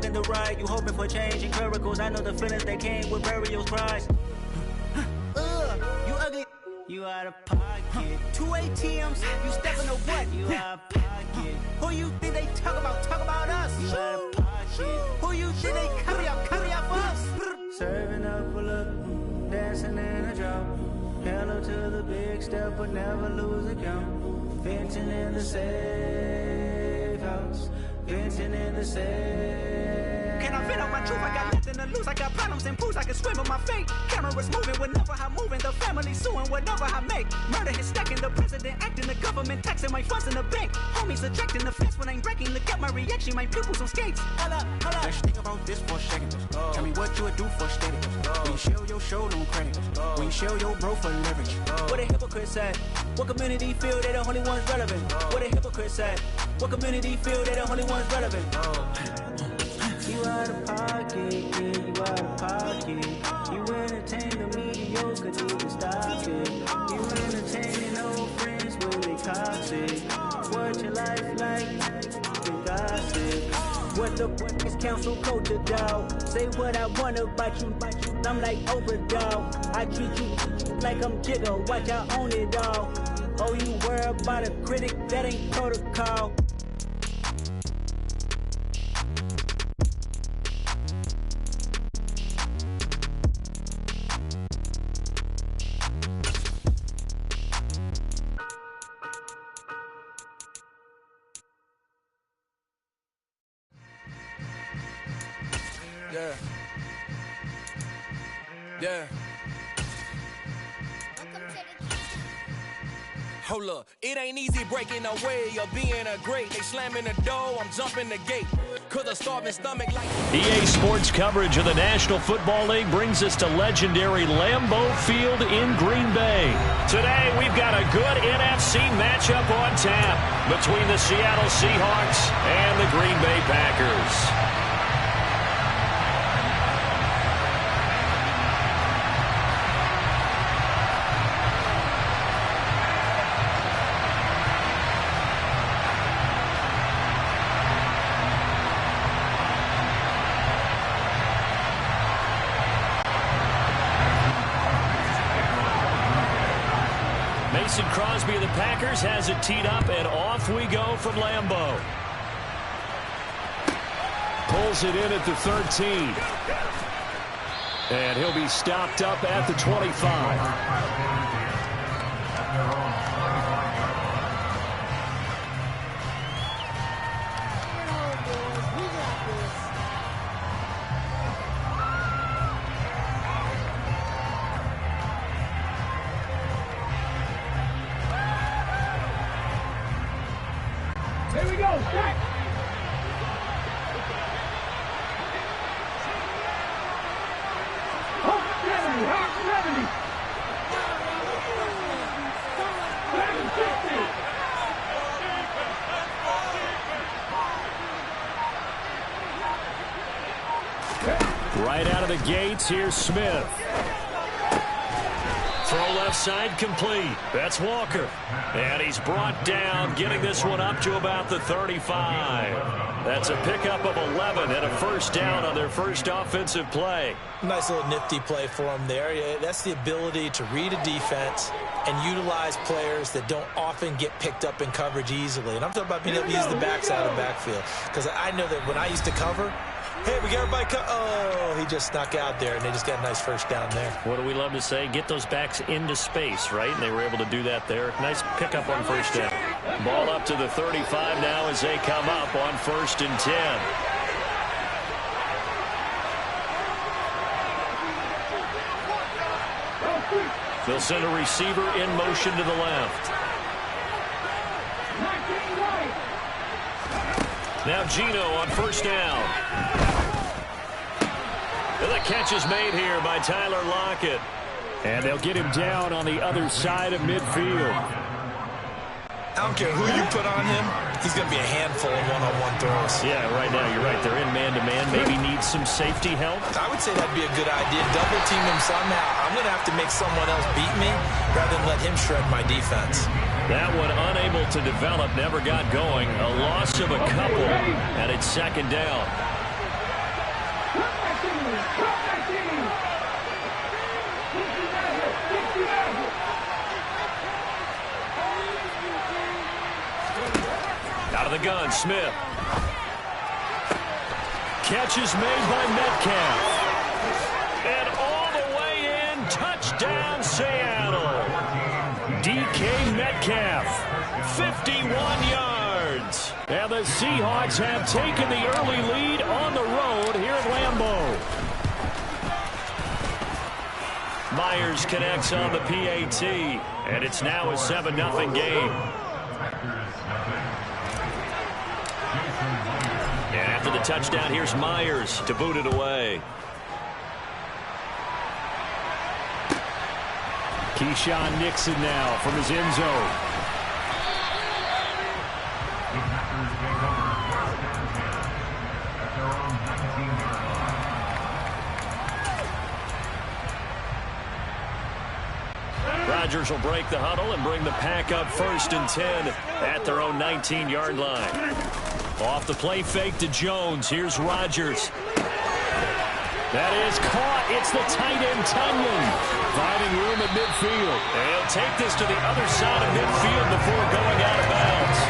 wrong and the right. You hoping for change and miracles. I know the feelings that came with burial cries. You ugly. You out of pocket. 2 ATMs, you stepping to what? You out of pocket. Who you think they talk about us? You out of pocket. Who you think they carry out for us? Serving up a look, dancing in a drop. Hello to the big step, but never lose a count. Venting in the safe house. Venting in the safe. Can I vent out my truth? I got nothing to lose. I got problems and booze. I can swim with my fate. Cameras moving whenever I'm moving. The family suing whatever I make. Murder is stacking. The president acting. The government taxing my funds in the bank. Homies ejecting the fence when I'm breaking. Look at my reaction. My pupils on skates. Hold up. Let's think about this for a second. Tell me what you would do for steady. When you show your show no credit. When you show your bro for leverage. What a hypocrite said. What community feel they the only ones relevant? What a hypocrite said. What community feel they the only ones relevant? You out of pocket, yeah, you out of pocket. You entertain the mediocre, need to stop it. You entertaining old friends when they toxic. What your life like, the gossip. What the fuck is council culture, dog? Say what I want about you, I'm like overdog. I treat you like I'm Jigga, watch I own it all. Oh, you worry about a critic, that ain't protocol. Yeah. Yeah. Hold up, it ain't easy breaking away or being a great. They slamming the door, I'm jumping the gate. Cause a starving stomach like... EA Sports coverage of the National Football League brings us to legendary Lambeau Field in Green Bay. Today, we've got a good NFC matchup on tap between the Seattle Seahawks and the Green Bay Packers. Mason Crosby of the Packers has it teed up, and off we go from Lambeau. Pulls it in at the 13. And he'll be stopped up at the 25. Here we go, Jack. Hawk 70, Hawk 70. 760. Right out of the gates, here's Smith. Throw left side complete. That's Walker. And he's brought down, getting this one up to about the 35. That's a pickup of 11 and a first down on their first offensive play. Nice little nifty play for him there. Yeah, that's the ability to read a defense and utilize players that don't often get picked up in coverage easily. And I'm talking about being able to use the backside of the backfield. Because I know that when I used to cover, hey, we got everybody. Oh, he just snuck out there, and they just got a nice first down there. What do we love to say? Get those backs into space, right? And they were able to do that there. Nice pickup on first down. Ball up to the 35 now as they come up on 1st and 10. They'll send a receiver in motion to the left. Now Gino on first down. And the catch is made here by Tyler Lockett. And they'll get him down on the other side of midfield. I don't care who you put on him, he's going to be a handful of one-on-one throws. Yeah, right now you're right. They're in man-to-man. Maybe needs some safety help. I would say that'd be a good idea. Double team him somehow. I'm going to have to make someone else beat me rather than let him shred my defense. That one unable to develop, never got going. A loss of a couple, and it's 2nd down. Tyron Smith. Catch is made by Metcalf. And all the way in, touchdown Seattle. DK Metcalf, 51 yards. And the Seahawks have taken the early lead on the road here at Lambeau. Myers connects on the PAT, and it's now a 7-0 game. And after the touchdown, here's Myers to boot it away. Keyshawn Nixon now from his end zone. Rodgers will break the huddle and bring the pack up 1st and 10 at their own 19-yard line. Off the play fake to Jones. Here's Rodgers. That is caught. It's the tight end, Tunyon, finding room at midfield. And he'll take this to the other side of midfield before going out of bounds.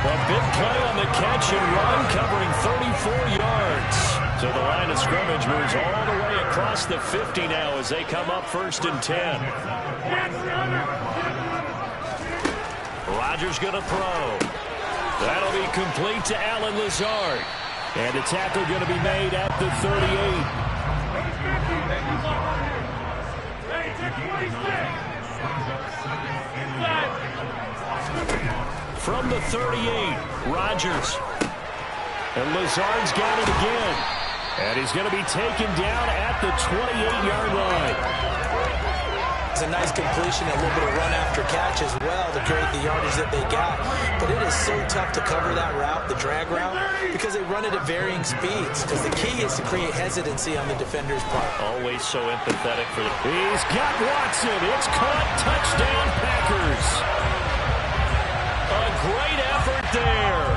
A big play on the catch and run, covering 34 yards. So the line of scrimmage moves all the way across the 50 now as they come up 1st and 10. Rodgers going to throw. That'll be complete to Allen Lazard. And the tackle going to be made at the 38. From the 38, Rodgers. And Lazard's got it again. And he's going to be taken down at the 28-yard line. It's a nice completion, a little bit of run after catch as well to create the yardage that they got. But it is so tough to cover that route, the drag route, because they run it at varying speeds. Because the key is to create hesitancy on the defender's part. Always so empathetic for the... He's got Watson. It's caught. Touchdown, Packers. A great effort there.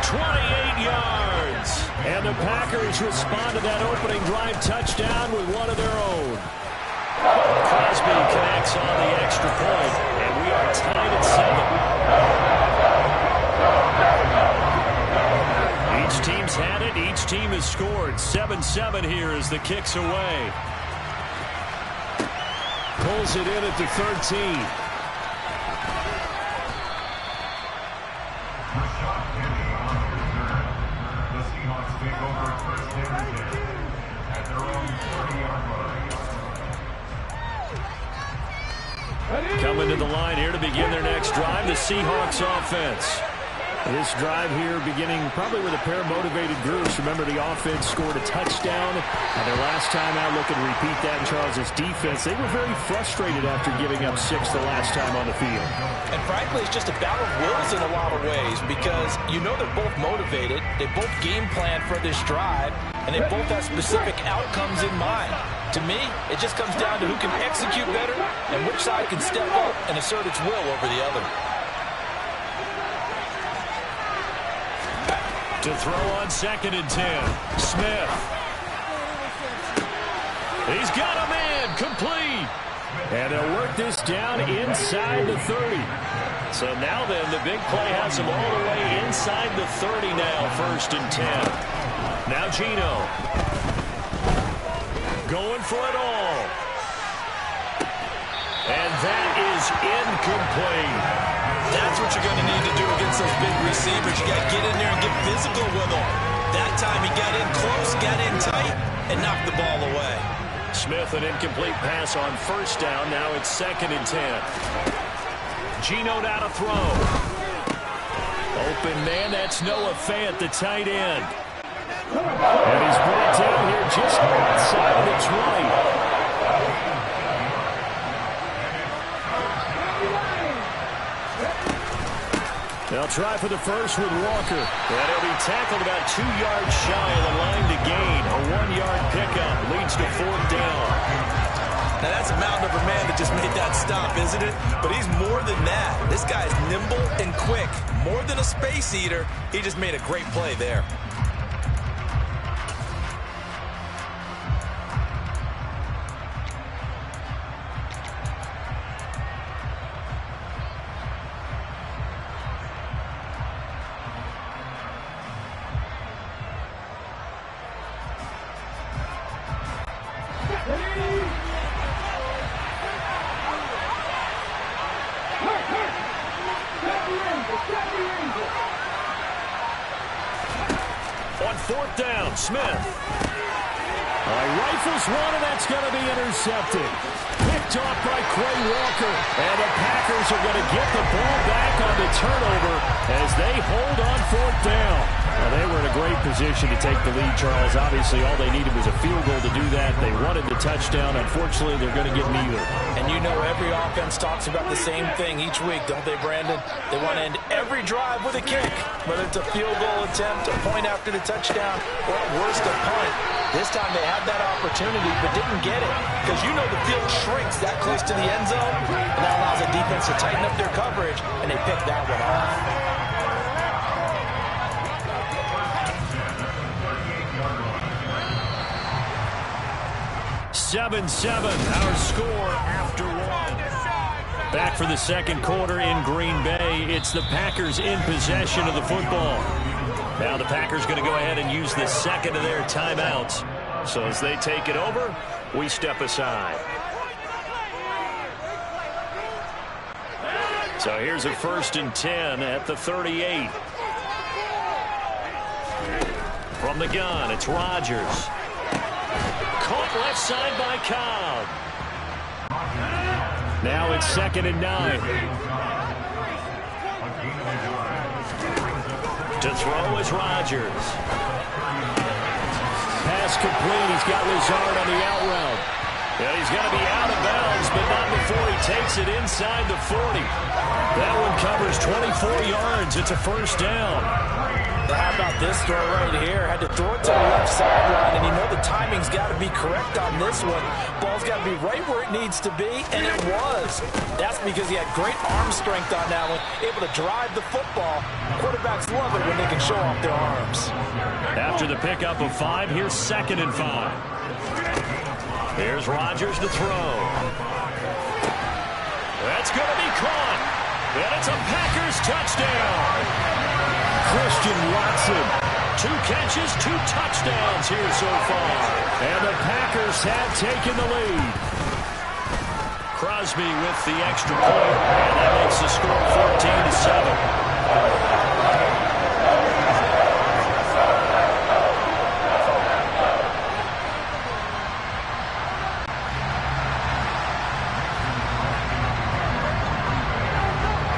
28 yards. And the Packers respond to that opening drive touchdown with one of their own. Crosby connects on the extra point, and we are tied at 7. Each team's had it. Each team has scored. 7-7 here as the kick's away. Pulls it in at the 13. Coming to the line here to begin their next drive, the Seahawks offense. This drive here beginning probably with a pair of motivated groups. Remember, the offense scored a touchdown. And their last time out, looking to repeat that in Charles' defense. They were very frustrated after giving up 6 the last time on the field. And frankly, it's just a battle of wills in a lot of ways because you know they're both motivated. They both game plan for this drive, and they both have specific outcomes in mind. To me, it just comes down to who can execute better and which side can step up and assert its will over the other. To throw on 2nd and 10. Smith. He's got a man complete. And they'll work this down inside the 30. So now then, the big play has him all the way inside the 30 now, 1st and 10. Now Gino. Going for it all. And that is incomplete. That's what you're going to need to do against those big receivers. You got to get in there and get physical with them. That time he got in close, got in tight, and knocked the ball away. Smith, an incomplete pass on 1st down. Now it's 2nd and 10. Gino now to throw. Open man, that's Noah Fant, the tight end. And he's brought down here just outside of the 20. They'll try for the first with Walker. And he'll be tackled about 2 yards shy of the line to gain. A 1-yard pickup leads to 4th down. Now that's a mountain of a man that just made that stop, isn't it? But he's more than that. This guy's nimble and quick. More than a space eater, he just made a great play there. down. Smith. Rifles one, and that's going to be intercepted. Picked off by Quay Walker. And the Packers are going to get the ball back on the turnover as they hold on 4th down. Well, they were in a great position to take the lead, Charles. Obviously, all they needed was a field goal to do that. They wanted the touchdown. Unfortunately, they're going to get neither. And you know every offense talks about the same thing each week, don't they, Brandon? They want to end every drive with a kick, whether it's a field goal attempt, a point after the touchdown, or at worst, a punt. This time they had that opportunity but didn't get it because you know the field shrinks that close to the end zone, and that allows the defense to tighten up their coverage, and they picked that one off. Our score after one. Back for the second quarter in Green Bay. It's the Packers in possession of the football. Now the Packers going to go ahead and use the second of their timeouts. So as they take it over, we step aside. So here's a 1st and 10 at the 38. From the gun, it's Rodgers. Caught left side by Cobb. Now it's 2nd and 9. To throw is Rodgers. Pass complete. He's got Lazard on the out route. And he's going to be out of bounds, but not before he takes it inside the 40. That one covers 24 yards. It's a 1st down. How about this throw right here? Had to throw it to the left sideline, and you know the timing's got to be correct on this one. Ball's got to be right where it needs to be, and it was. That's because he had great arm strength on that one, able to drive the football. Quarterbacks love it when they can show off their arms. After the pickup of 5, here's 2nd and 5. Here's Rodgers to throw. That's going to be caught, and it's a Packers touchdown. Christian Watson, 2 catches, 2 touchdowns here so far. And the Packers have taken the lead. Crosby with the extra point, and that makes the score 14-7.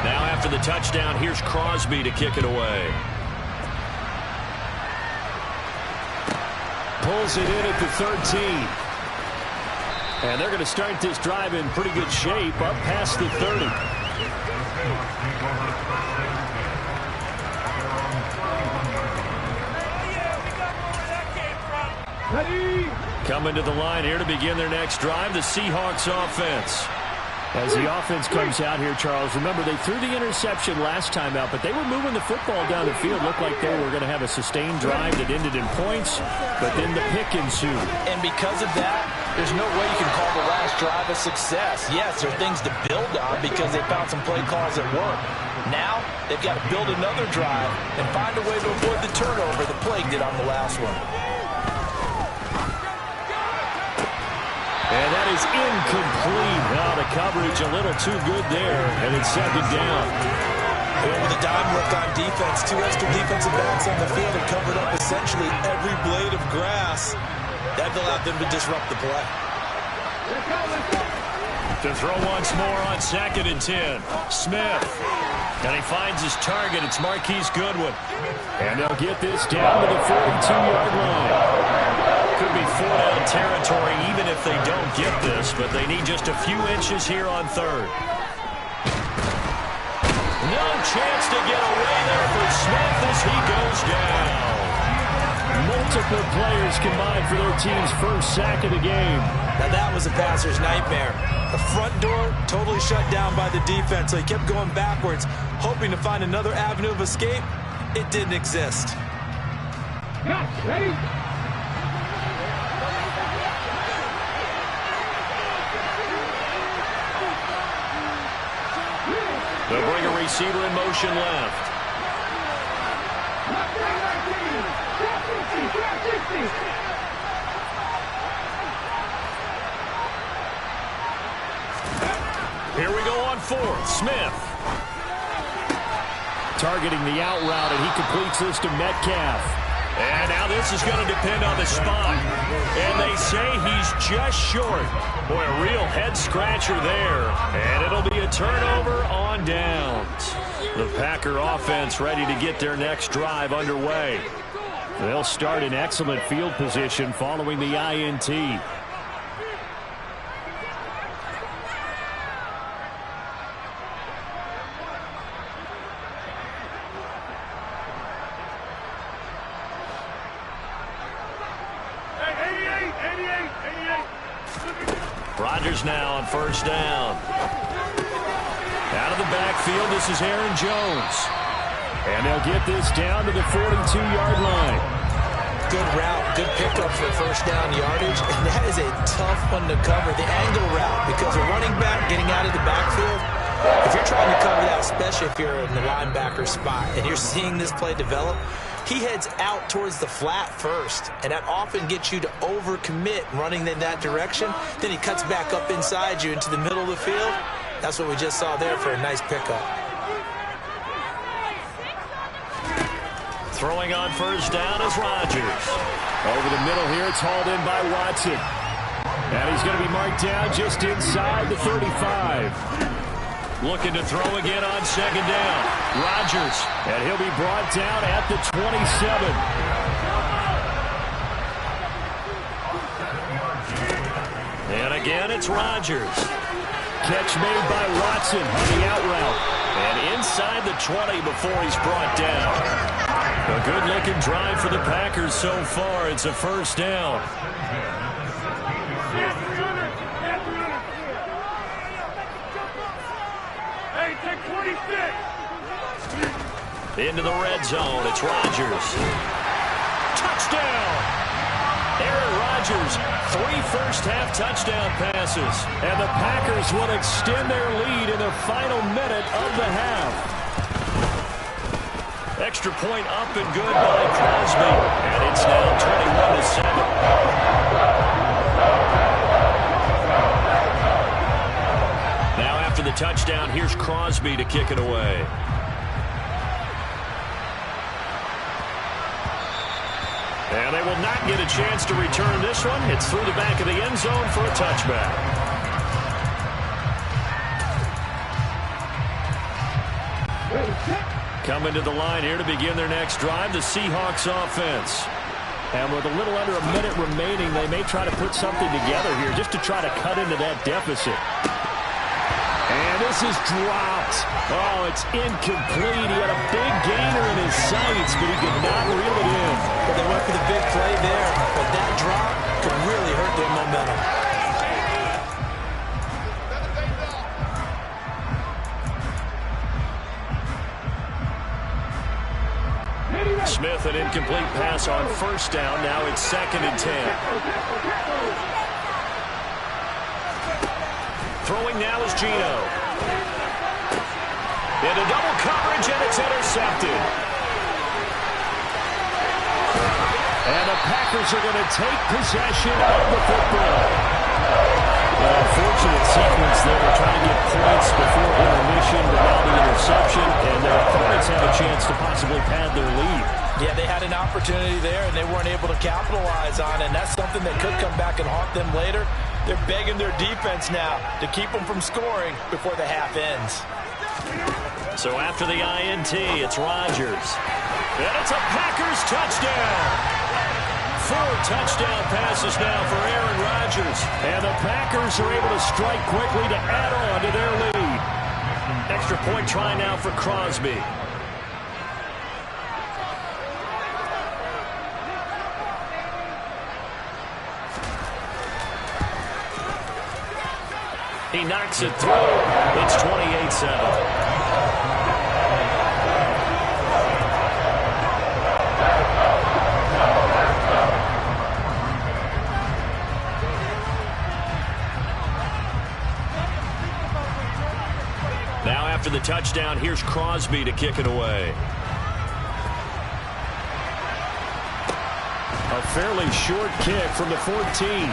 Now after the touchdown, here's Crosby to kick it away. Pulls it in at the 13. And they're going to start this drive in pretty good shape up past the 30. Coming to the line here to begin their next drive, the Seahawks offense. As the offense comes out here, Charles, remember they threw the interception last time out, but they were moving the football down the field. Looked like they were going to have a sustained drive that ended in points, but then the pick ensued. And because of that, there's no way you can call the last drive a success. Yes, there are things to build on because they found some play calls that work. Now, they've got to build another drive and find a way to avoid the turnover the plague did on the last one. And that is incomplete. Now the coverage a little too good there, and it's 2nd down. With a dime look on defense, 2 extra defensive backs on the field have covered up essentially every blade of grass. That allowed them to disrupt the play. To throw once more on 2nd and 10. Smith. And he finds his target. It's Marquise Goodwin. And they'll get this down to the 42-yard line. Could be 4-down territory even if they don't get this, but they need just a few inches here on 3rd. No chance to get away there for Smith as he goes down. Multiple players combined for their team's first sack of the game. Now that was a passer's nightmare. The front door totally shut down by the defense, so he kept going backwards, hoping to find another avenue of escape. It didn't exist. Ready? They'll bring a receiver in motion left. Here we go on 4th. Smith. Targeting the out route, and he completes this to Metcalf. And now this is going to depend on the spot. And they say he's just short. Boy, a real head-scratcher there. And it'll be a turnover on downs. The Packer offense ready to get their next drive underway. They'll start in excellent field position following the INT. Rodgers now on first down. Out of the backfield, this is Aaron Jones. And they'll get this down to the 42-yard line. Good route, good pickup for first down yardage. And that is a tough one to cover, the angle route, because a running back getting out of the backfield, if you're trying to cover that, especially if you're in the linebacker spot and you're seeing this play develop, he heads out towards the flat first, and that often gets you to overcommit running in that direction. Then he cuts back up inside you into the middle of the field. That's what we just saw there for a nice pickup. Throwing on first down is Rodgers. Over the middle here, it's hauled in by Watson. And he's going to be marked down just inside the 35. Looking to throw again on second down. Rodgers, and he'll be brought down at the 27. And again, it's Rodgers. Catch made by Watson on the out route. And inside the 20 before he's brought down. A good-looking drive for the Packers so far. It's a first down. Into the red zone, it's Rodgers. Touchdown! Aaron Rodgers, 3 first-half touchdown passes. And the Packers will extend their lead in the final minute of the half. Extra point up and good by Crosby. And it's now 21-7. Now after the touchdown, here's Crosby to kick it away. And they will not get a chance to return this one. It's through the back of the end zone for a touchback. Coming to the line here to begin their next drive, the Seahawks offense. And with a little under a minute remaining, they may try to put something together here just to try to cut into that deficit. And this is dropped. Oh, it's incomplete. He had a big gainer in his sights, but he could not reel it in. Well, they went for the big play there, but that drop could really hurt their momentum. Smith, an incomplete pass on first down. Now it's 2nd and 10. Throwing now is Geno. Into double coverage, and it's intercepted. And the Packers are going to take possession of the football. An unfortunate sequence there. They're trying to get points before intermission, but now the interception, and their opponents have a chance to possibly pad their lead. Yeah, they had an opportunity there, and they weren't able to capitalize on it, and that's something that could come back and haunt them later. They're begging their defense now to keep them from scoring before the half ends. So after the INT, it's Rodgers. And it's a Packers touchdown. 4 touchdown passes now for Aaron Rodgers. And the Packers are able to strike quickly to add on to their lead. Extra point try now for Crosby. He knocks it through. It's 28-7. Now after the touchdown, here's Crosby to kick it away. A fairly short kick from the 14.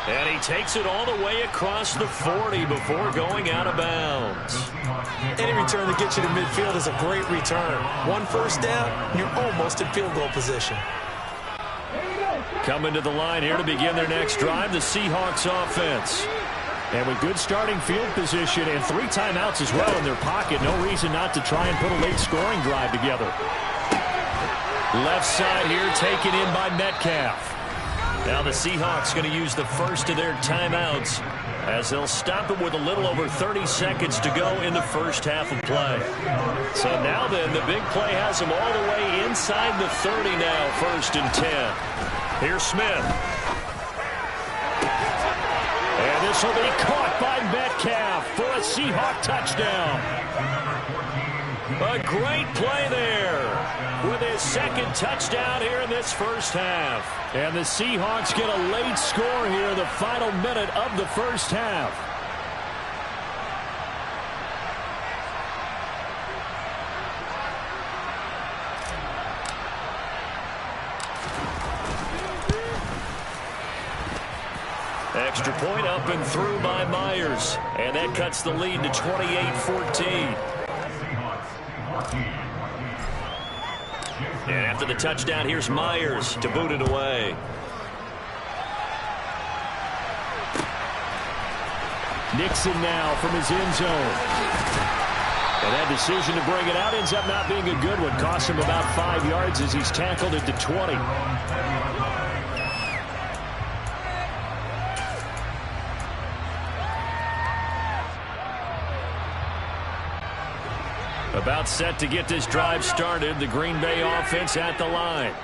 And he takes it all the way across the 40 before going out of bounds. Any return that gets you to midfield is a great return. One first down, and you're almost in field goal position. Coming to the line here to begin their next drive, the Seahawks offense. And with good starting field position and 3 timeouts as well in their pocket, no reason not to try and put a late scoring drive together. Left side here taken in by Metcalf. Now the Seahawks going to use the first of their timeouts as they'll stop it with a little over 30 seconds to go in the first half of play. So now then, the big play has them all the way inside the 30 now, 1st and 10. Here's Smith. And this will be caught by Metcalf for a Seahawk touchdown. A great play there with his 2nd touchdown here in this first half. And the Seahawks get a late score here in the final minute of the first half. Extra point up and through by Myers. And that cuts the lead to 28-14. And after the touchdown, here's Myers to boot it away. Nixon now from his end zone. And that decision to bring it out ends up not being a good one. Costs him about 5 yards as he's tackled it to 20. About set to get this drive started. The Green Bay offense at the line.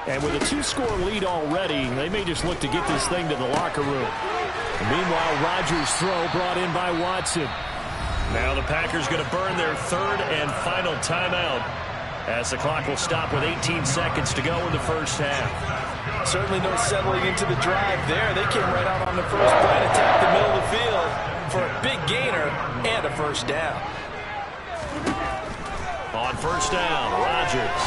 And with a 2-score lead already, they may just look to get this thing to the locker room. And meanwhile, Rodgers' throw brought in by Watson. Now the Packers going to burn their 3rd and final timeout as the clock will stop with 18 seconds to go in the first half. Certainly no settling into the drive there. They came right out on the first play and attacked the middle of the field for a big gainer and a first down. On first down, Rodgers.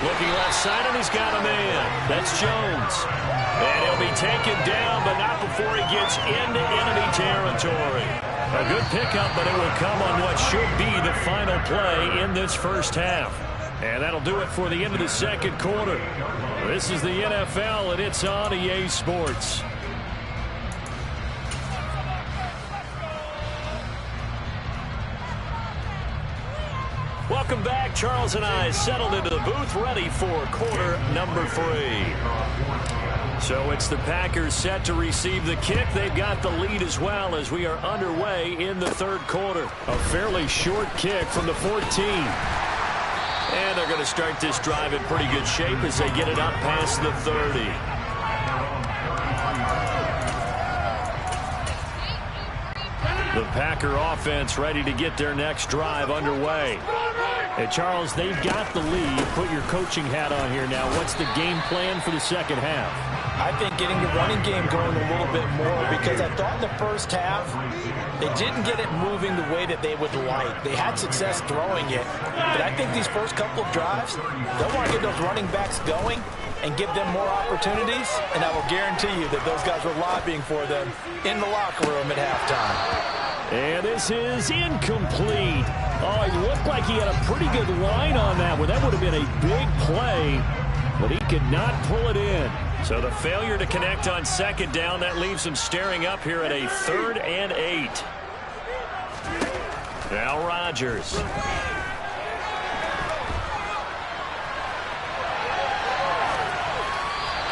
Looking left side, and he's got a man. That's Jones. And he'll be taken down, but not before he gets into enemy territory. A good pickup, but it will come on what should be the final play in this first half. And that'll do it for the end of the second quarter. This is the NFL, and it's on EA Sports. Welcome back. Charles and I settled into the booth, ready for quarter number 3. So it's the Packers set to receive the kick. They've got the lead as well as we are underway in the 3rd quarter. A fairly short kick from the 14. And they're going to start this drive in pretty good shape as they get it up past the 30. The Packer offense ready to get their next drive underway. And Charles, they've got the lead. Put your coaching hat on here now. What's the game plan for the second half? I think getting the running game going a little bit more, because I thought in the first half they didn't get it moving the way that they would like. They had success throwing it, but I think these first couple of drives, they'll want to get those running backs going and give them more opportunities, and I will guarantee you that those guys were lobbying for them in the locker room at halftime. And this is incomplete. Oh, it looked like he had a pretty good line on that one. That would have been a big play, but he could not pull it in. So the failure to connect on second down, that leaves him staring up here at a 3rd and 8. Now Rodgers.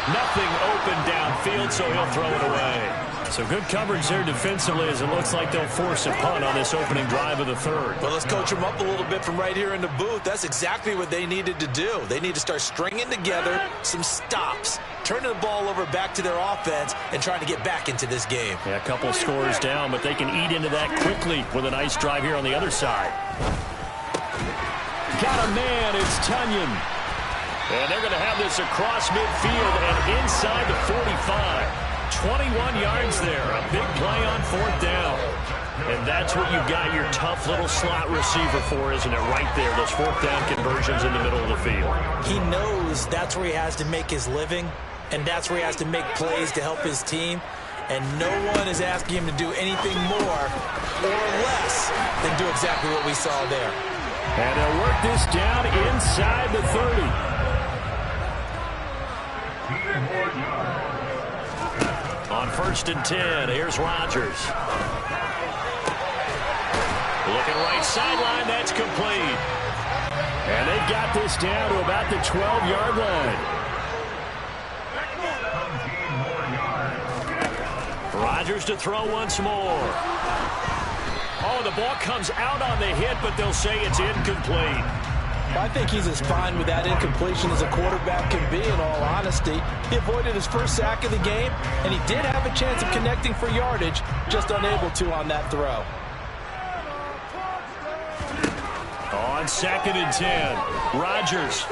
Nothing open downfield, so he'll throw it away. So good coverage there defensively as it looks like they'll force a punt on this opening drive of the 3rd. Well, let's coach them up a little bit from right here in the booth. That's exactly what they needed to do. They need to start stringing together some stops, turning the ball over back to their offense, and trying to get back into this game. Yeah, a couple scores down, but they can eat into that quickly with a nice drive here on the other side. Got a man, it's Tunyon. And they're going to have this across midfield and inside the 45. 21 yards there. A big play on 4th down. And that's what you've got your tough little slot receiver for, isn't it? Right there, those 4th down conversions in the middle of the field. He knows that's where he has to make his living. and that's where he has to make plays to help his team. And no one is asking him to do anything more or less than do exactly what we saw there. And they'll work this down inside the 30. On 1st and 10, here's Rodgers. Looking right sideline, that's complete. And they've got this down to about the 12-yard line. Rodgers to throw once more. Oh, the ball comes out on the hit, but they'll say it's incomplete. I think he's as fine with that incompletion as a quarterback can be, in all honesty. He avoided his first sack of the game, and he did have a chance of connecting for yardage, just unable to on that throw. On 2nd and 10, Rodgers.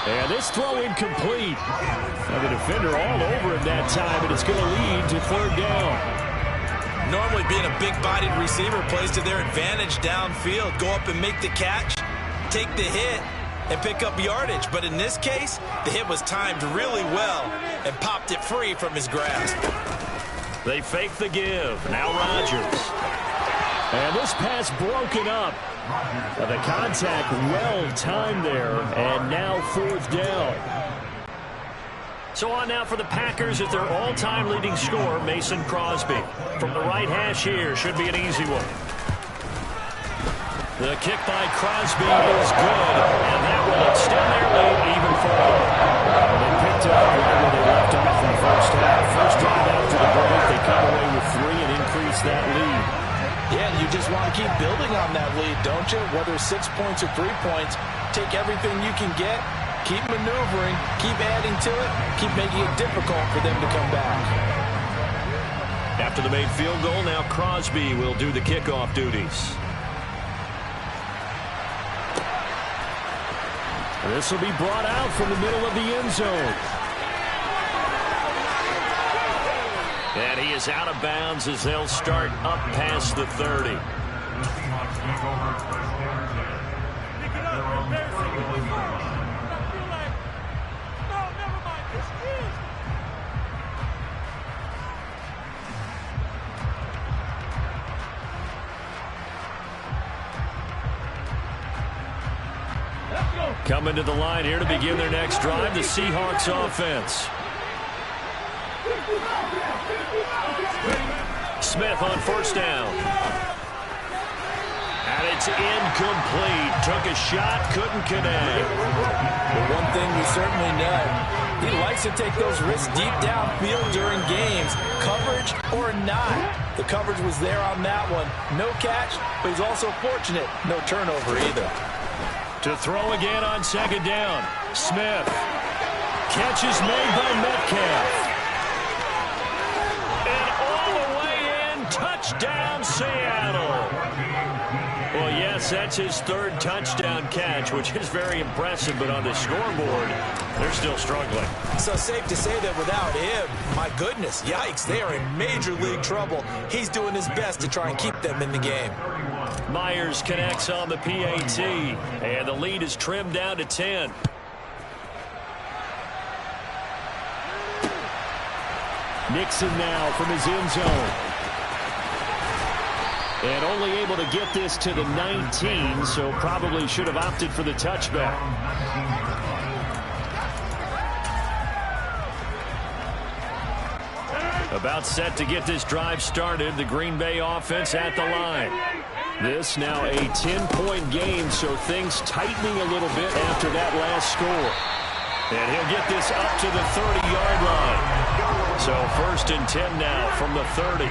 And this throw incomplete. And the defender all over him that time, and it's going to lead to 3rd down. Normally being a big-bodied receiver plays to their advantage downfield. Go up and make the catch, take the hit, and pick up yardage. But in this case, the hit was timed really well and popped it free from his grasp. They fake the give. Now Rodgers. And this pass broken up. The contact well timed there, and now 4th down. So on now for the Packers at their all-time leading scorer, Mason Crosby. From the right hash here, should be an easy one. The kick by Crosby is good, and that will extend their lead even further. They picked up right where they left off in the first half. First drive after the break, they come away with 3 and increase that lead. Yeah, and you just want to keep building on that lead, don't you? Whether 6 points or 3 points, take everything you can get, keep maneuvering, keep adding to it, keep making it difficult for them to come back. After the made field goal, now Crosby will do the kickoff duties. This will be brought out from the middle of the end zone. And he is out of bounds as they'll start up past the 30. Coming to the line here to begin their next drive, the Seahawks offense. Smith on 1st down. And it's incomplete. Took a shot, couldn't connect. But one thing we certainly know, he likes to take those risks deep downfield during games, coverage or not. The coverage was there on that one. No catch, but he's also fortunate. No turnover either. To throw again on 2nd down. Smith. Catch is made by Metcalf. Touchdown, Seattle. Well, yes, that's his 3rd touchdown catch, which is very impressive, but on the scoreboard, they're still struggling. So safe to say that without him, my goodness, yikes, they are in major league trouble. He's doing his best to try and keep them in the game. Myers connects on the PAT, and the lead is trimmed down to 10. Nixon now from his end zone. And only able to get this to the 19, so probably should have opted for the touchback. About set to get this drive started, the Green Bay offense at the line. This now a 10-point game, so things tightening a little bit after that last score. And he'll get this up to the 30-yard line. So 1st and 10 now from the 30.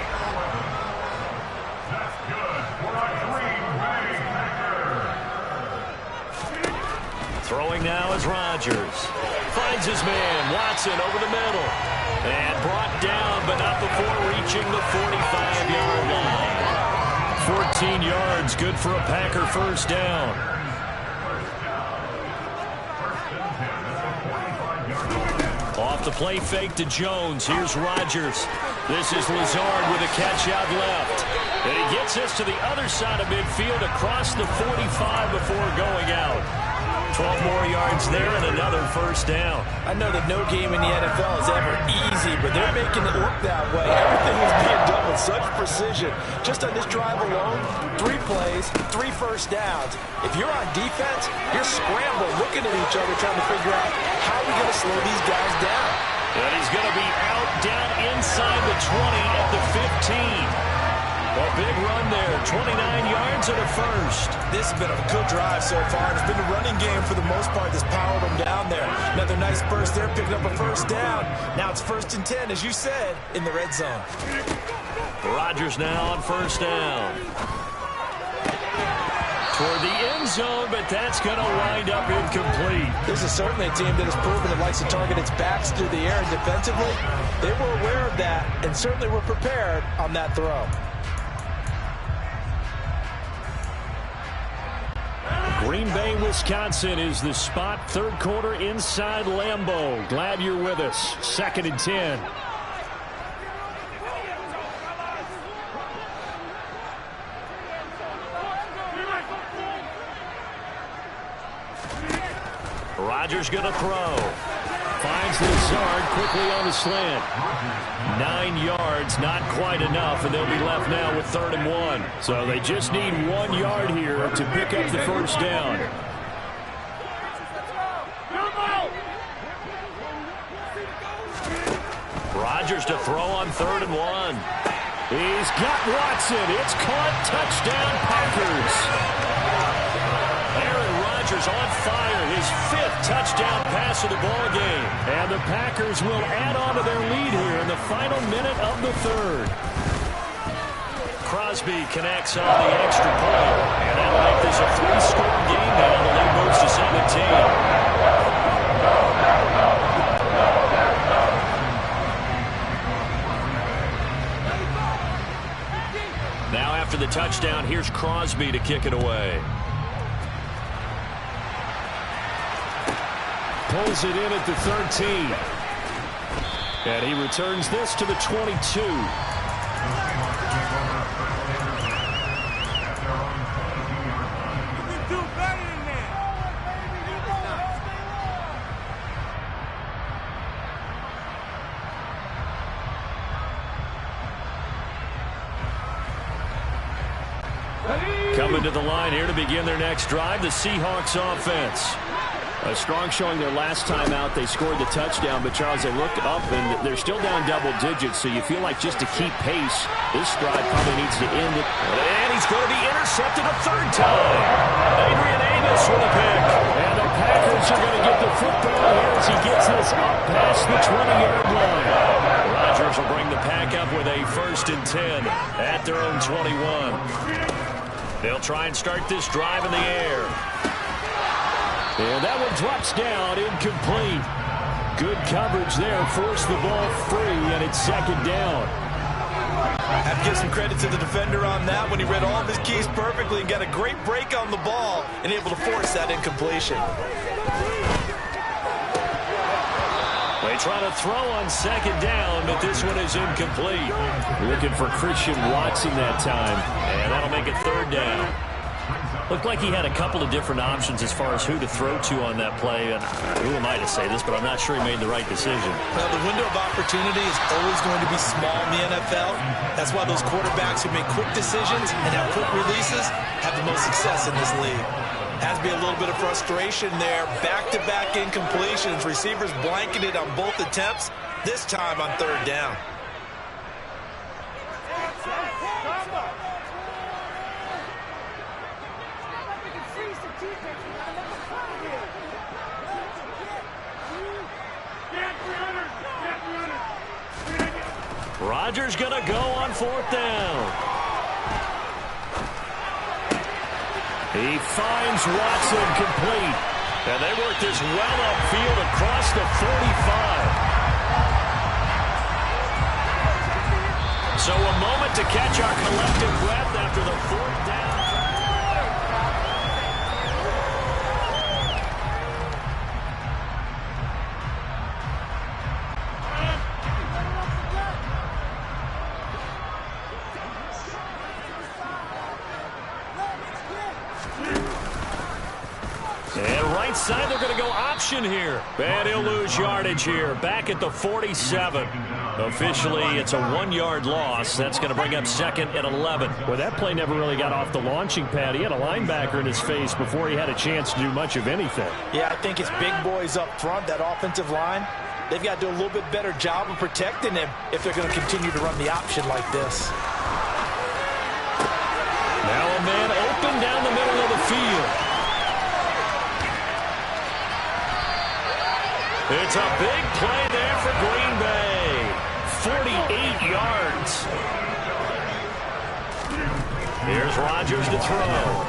Throwing now is Rodgers. Finds his man, Watson, over the middle. And brought down, but not before reaching the 45-yard line. 14 yards, good for a Packer 1st down. Off the play fake to Jones. Here's Rodgers. This is Lazard with a catch out left. And he gets us to the other side of midfield across the 45 before going out. 12 more yards there and another first down. I know that no game in the NFL is ever easy, but they're making it look that way. Everything is being done with such precision. Just on this drive alone, 3 plays, 3 first downs. If you're on defense, you're scrambling, looking at each other, trying to figure out how are we going to slow these guys down. And he's going to be out down inside the 20 at the 15. A big run there, 29 yards and a first. This has been a good drive so far. It's been the running game for the most part that's powered them down there. Another nice burst there, picking up a first down. Now it's 1st and 10, as you said, in the red zone. Rodgers now on first down. Toward the end zone, but that's going to wind up incomplete. This is certainly a team that has proven it likes to target its backs through the air, and defensively, they were aware of that and certainly were prepared on that throw. Green Bay, Wisconsin is the spot. 3rd quarter inside Lambeau. Glad you're with us. 2nd and 10. Rodgers going to throw. Finds Lazard quickly on the slant. 9 yards, not quite enough, and they'll be left now with 3rd and 1. So they just need 1 yard here to pick up the first down. Rodgers to throw on 3rd and 1. He's got Watson. It's caught. Touchdown, Packers. Aaron Rodgers on fire. His 5th touchdown pass of the ball game. And the Packers will add on to their lead here in the final minute of the 3rd. Crosby connects on the extra point. And that'll make this a 3-score game now. The lead moves to 17. Now after the touchdown, here's Crosby to kick it away. Pulls it in at the 13. And he returns this to the 22. Coming to the line here to begin their next drive, the Seahawks offense. A strong showing their last time out. They scored the touchdown, but Charles, they looked up and they're still down double digits, so you feel like just to keep pace, this drive probably needs to end it. And he's going to be intercepted a 3rd time. Adrian Amos with a pick. And the Packers are going to get the football here as he gets this up past the 20-yard line. Rodgers will bring the pack up with a 1st and 10 at their own 21. They'll try and start this drive in the air. And that one drops down, incomplete. Good coverage there, forced the ball free, and it's 2nd down. I have to give some credit to the defender on that when he read all of his keys perfectly and got a great break on the ball and able to force that incompletion. They try to throw on 2nd down, but this one is incomplete. Looking for Christian Watson that time, and that'll make it 3rd down. Looked like he had a couple of different options as far as who to throw to on that play. And who am I to say this, but I'm not sure he made the right decision. Well, the window of opportunity is always going to be small in the NFL. That's why those quarterbacks who make quick decisions and have quick releases have the most success in this league. Has to be a little bit of frustration there. Back-to-back incompletions. Receivers blanketed on both attempts, this time on 3rd down. Rodgers going to go on 4th down. He finds Watson complete. And they work this well upfield across the 45. So a moment to catch our collective breath after the 4th down. inside. They're going to go option here. And he'll lose yardage here. Back at the 47. Officially, it's a 1-yard loss. That's going to bring up 2nd and 11. Well, that play never really got off the launching pad. He had a linebacker in his face before he had a chance to do much of anything. Yeah, I think it's big boys up front, that offensive line. They've got to do a little bit better job of protecting him if they're going to continue to run the option like this. Now a man open down the middle of the field. It's a big play there for Green Bay. 48 yards. Here's Rodgers to throw.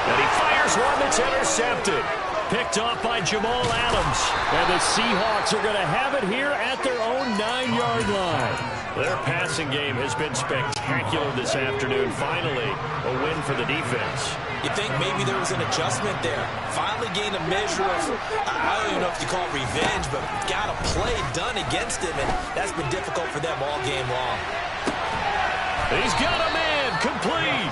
And he fires one that's intercepted. Picked off by Jamal Adams. And the Seahawks are going to have it here at their own 9-yard line. Their passing game has been spectacular this afternoon. Finally, a win for the defense. You think maybe there was an adjustment there. Finally gained a measure of, I don't even know if you call it revenge, but got a play done against him, and that's been difficult for them all game long. He's got a man complete.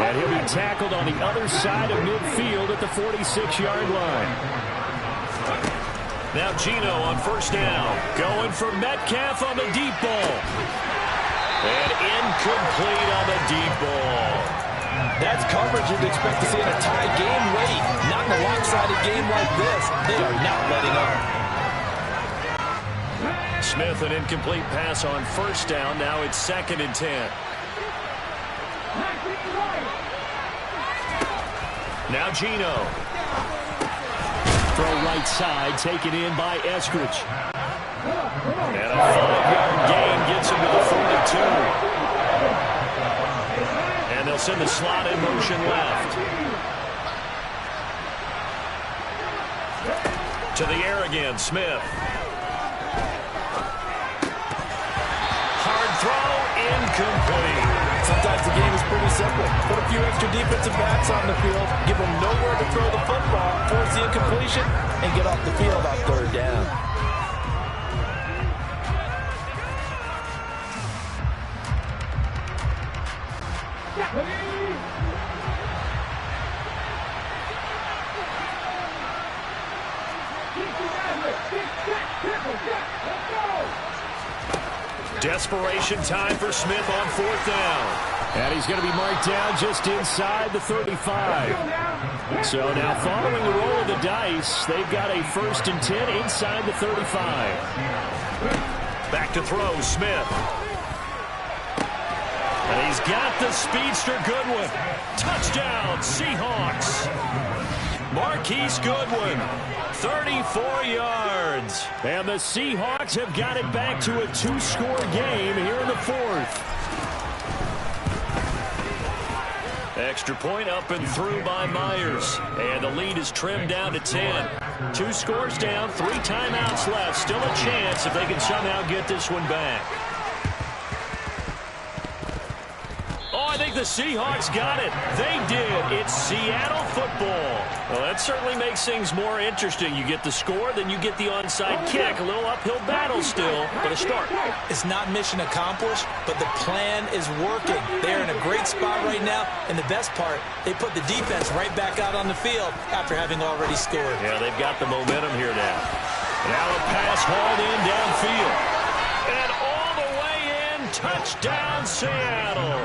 And he'll be tackled on the other side of midfield at the 46-yard line. Now Gino on first down. Going for Metcalf on the deep ball. And incomplete on the deep ball. That's coverage you'd expect to see in a tie game late. Not in a lopsided game like this. They are not letting up. Smith, an incomplete pass on first down. Now it's 2nd and 10. Now Gino. Throw right side, taken in by Eskridge. And a 5-yard gain gets him to the 42. And they'll send the slot in motion left. To the air again, Smith. Hard throw, incomplete. Sometimes the game is pretty simple. Put a few extra defensive backs on the field, give them nowhere to throw the football, force the incompletion, and get off the field on 3rd down. Desperation time for Smith on 4th down. And he's going to be marked down just inside the 35. So now following the roll of the dice, they've got a 1st and 10 inside the 35. Back to throw, Smith. And he's got the speedster Goodwin. Touchdown, Seahawks. Marquise Goodwin, 34 yards. And the Seahawks have got it back to a 2-score game here in the 4th. Extra point up and through by Myers. And the lead is trimmed down to 10. 2 scores down, 3 timeouts left. Still a chance if they can somehow get this one back. Oh, I think the Seahawks got it. They did. It's Seattle football. Well, that certainly makes things more interesting. You get the score, then you get the onside kick. A little uphill battle still, but a start. It's not mission accomplished, but the plan is working. They're in a great spot right now, and the best part, they put the defense right back out on the field after having already scored. Yeah, they've got the momentum here now. Now a pass hauled in downfield. And all the way in, touchdown Seattle.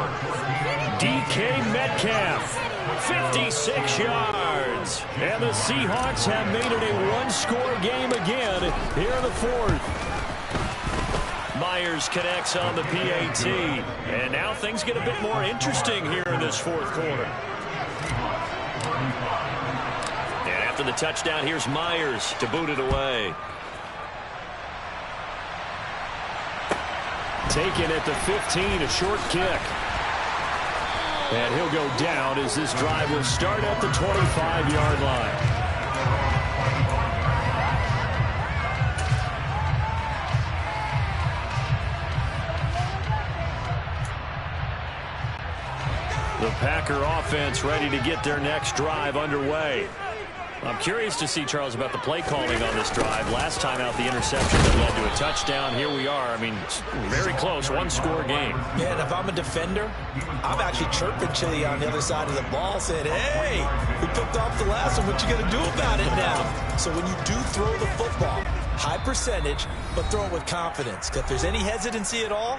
DK Metcalf, 56 yards. And the Seahawks have made it a 1-score game again here in the 4th. Myers connects on the PAT. And now things get a bit more interesting here in this 4th quarter. And after the touchdown, here's Myers to boot it away. Taken at the 15, a short kick. And he'll go down as this drive will start at the 25-yard line. The Packer offense ready to get their next drive underway. I'm curious to see, Charles, about the play calling on this drive. Last time out, the interception that led to a touchdown. Here we are. I mean, very close, one-score game. Yeah, and if I'm a defender, I'm actually chirping Chili on the other side of the ball, saying, hey, we picked off the last one. What you going to do about it now? So when you do throw the football, high percentage, but throw it with confidence. If there's any hesitancy at all,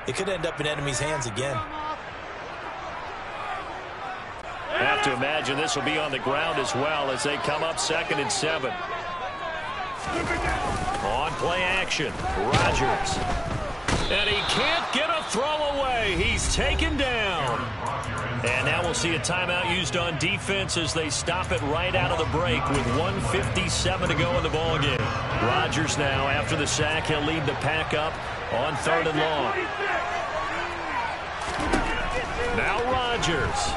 it could end up in enemy's hands again. I have to imagine this will be on the ground as well as they come up 2nd and 7. On play action, Rodgers. And he can't get a throw away. He's taken down. And now we'll see a timeout used on defense as they stop it right out of the break with 1:57 to go in the ballgame. Rodgers now, after the sack, he'll lead the pack up on 3rd and long. Now Rodgers.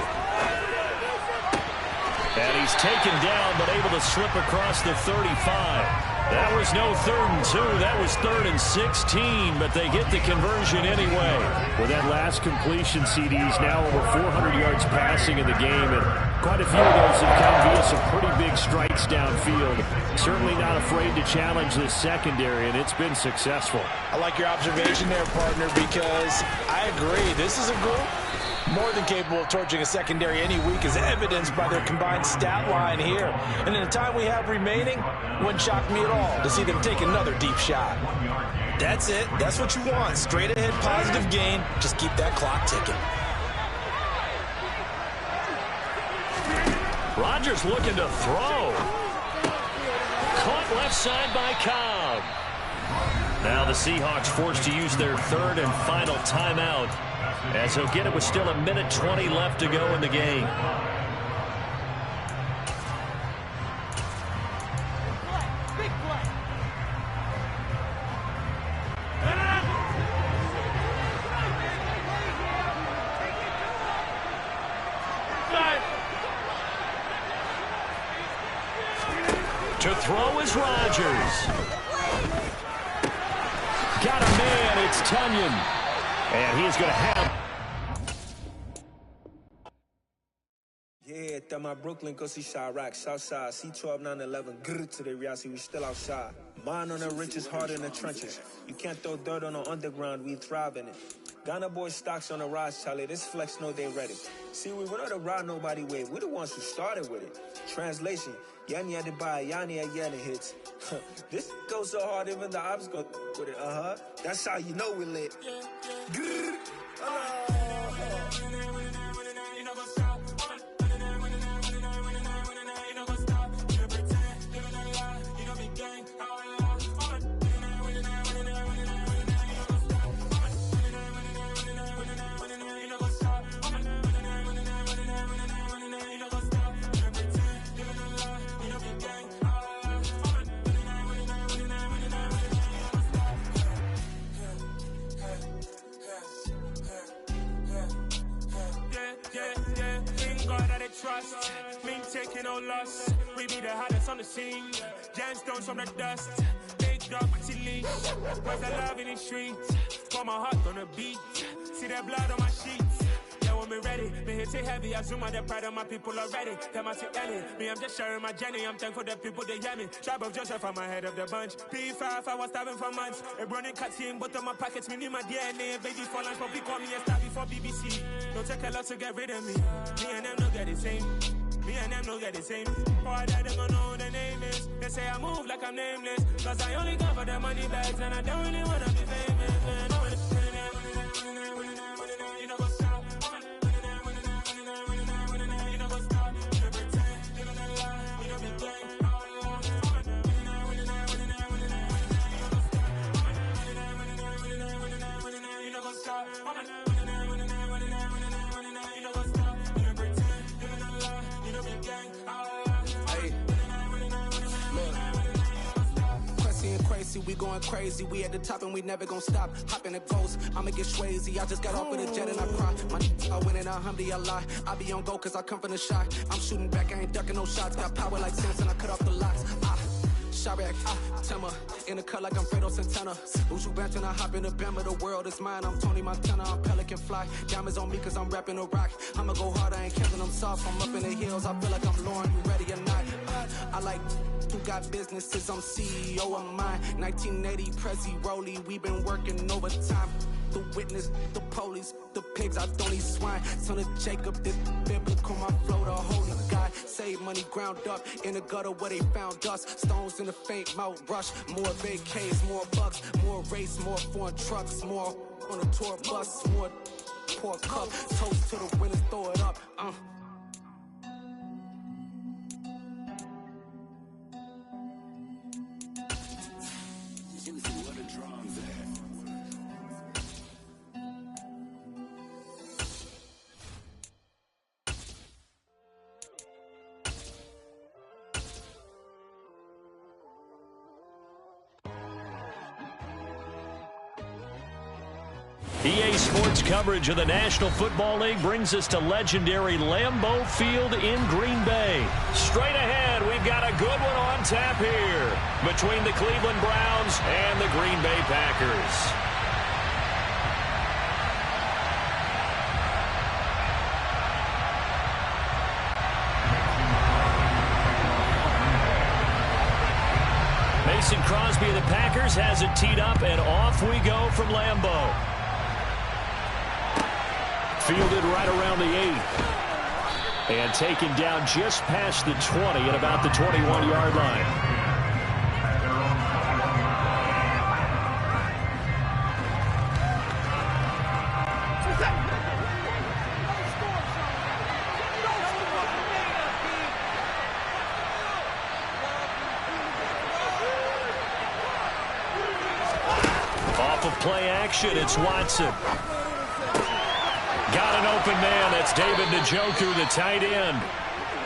And he's taken down, but able to slip across the 35. That was no 3rd and 2. That was 3rd and 16, but they get the conversion anyway. Well, that last completion, CD's now over 400 yards passing in the game, and quite a few of those have come via some pretty big strikes downfield. Certainly not afraid to challenge this secondary, and it's been successful. I like your observation there, partner, because I agree. This is a group more than capable of torching a secondary any week, as evidenced by their combined stat line here. And in the time we have remaining, wouldn't shock me at all to see them take another deep shot. That's it. That's what you want. Straight ahead, positive gain. Just keep that clock ticking. Rodgers looking to throw. Caught left side by Cobb. Now the Seahawks forced to use their 3rd and final timeout, as he'll get it with still 1:20 left to go in the game. To throw is Rodgers. Got a man, it's Tunyon. And he's going to have... Yeah, that my Brooklyn, go see Chirac, Southside, C12, 911, grrr to the reality, we still outside. Mine on the riches, hard in the trenches. You can't throw dirt on the underground, we thrive in it. Ghana boys stocks on the rise, Charlie, this flex know they ready. See, we were not to ride nobody way, we the ones who started with it. Translation, Yanni had to buy, Yanni had Yanni hits. This goes so hard, even the ops go with it, That's how you know we lit. Grrr. Trust, me taking no loss. We be the hottest on the scene. Gemstones from the dust. Big dog, pretty leash. Where's the love in the streets? Got my heart on the beat. See that blood on my sheets. Yeah, when we ready, me hit it heavy. I zoom out the pride of my people already. Them I see Ellie. Me, I'm just sharing my journey. I'm thankful that people they hear me. Tribe of Joseph, I'm ahead of the bunch. P5, I was starving for months. A running cutscene, but on my pockets, me need my DNA. Baby for lunch, but we call me a star before BBC. Don't take a lot to get rid of me. Me and them don't get the same. Me and them don't get the same. Boy, that they gonna know who the name is. They say I move like I'm nameless. Cause I only come for the money bags and I don't really wanna be famous, man. You know what's up? You know what's up? You pretend, living a lie. You know be gang. You know what's up? We going crazy, we at the top and we never gonna stop. Hop in a ghost, I'ma get swayzy. I just got off with a jet and I cry. My I win in a Humvee, I lie. I be on go cause I come from the shot. I'm shooting back, I ain't ducking no shots. Got power like Samson, I cut off the locks. Chirac, Timmer, in the cut like I'm Fredo Santana. Who's you benching? I hop in the Bama, the world is mine. I'm Tony Montana, I'm Pelican Fly. Diamonds on me cause I'm rapping a rock. I'ma go hard, I ain't counting them soft. I'm up in the hills, I feel like I'm Lauren, you ready or not? I like who got businesses, I'm CEO of mine. 1980 Prezi Rolly, we been working overtime. The witness, the police, the pigs, I don't eat swine. Son of Jacob, this biblical, my flow, the holy God. Save money ground up in the gutter where they found us. Stones in the faint mouth rush. More vacays, more bucks, more race, more foreign trucks, more on a tour bus, more pour cup. Toast to the winners, throw it up. EA Sports coverage of the National Football League brings us to legendary Lambeau Field in Green Bay. Straight ahead, we've got a good one on tap here between the Cleveland Browns and the Green Bay Packers. Mason Crosby of the Packers has it teed up, and off we go from Lambeau. Fielded right around the 8. And taken down just past the 20 at about the 21-yard line. Off of play action, it's Watson. Got an open man. That's David Njoku, the tight end.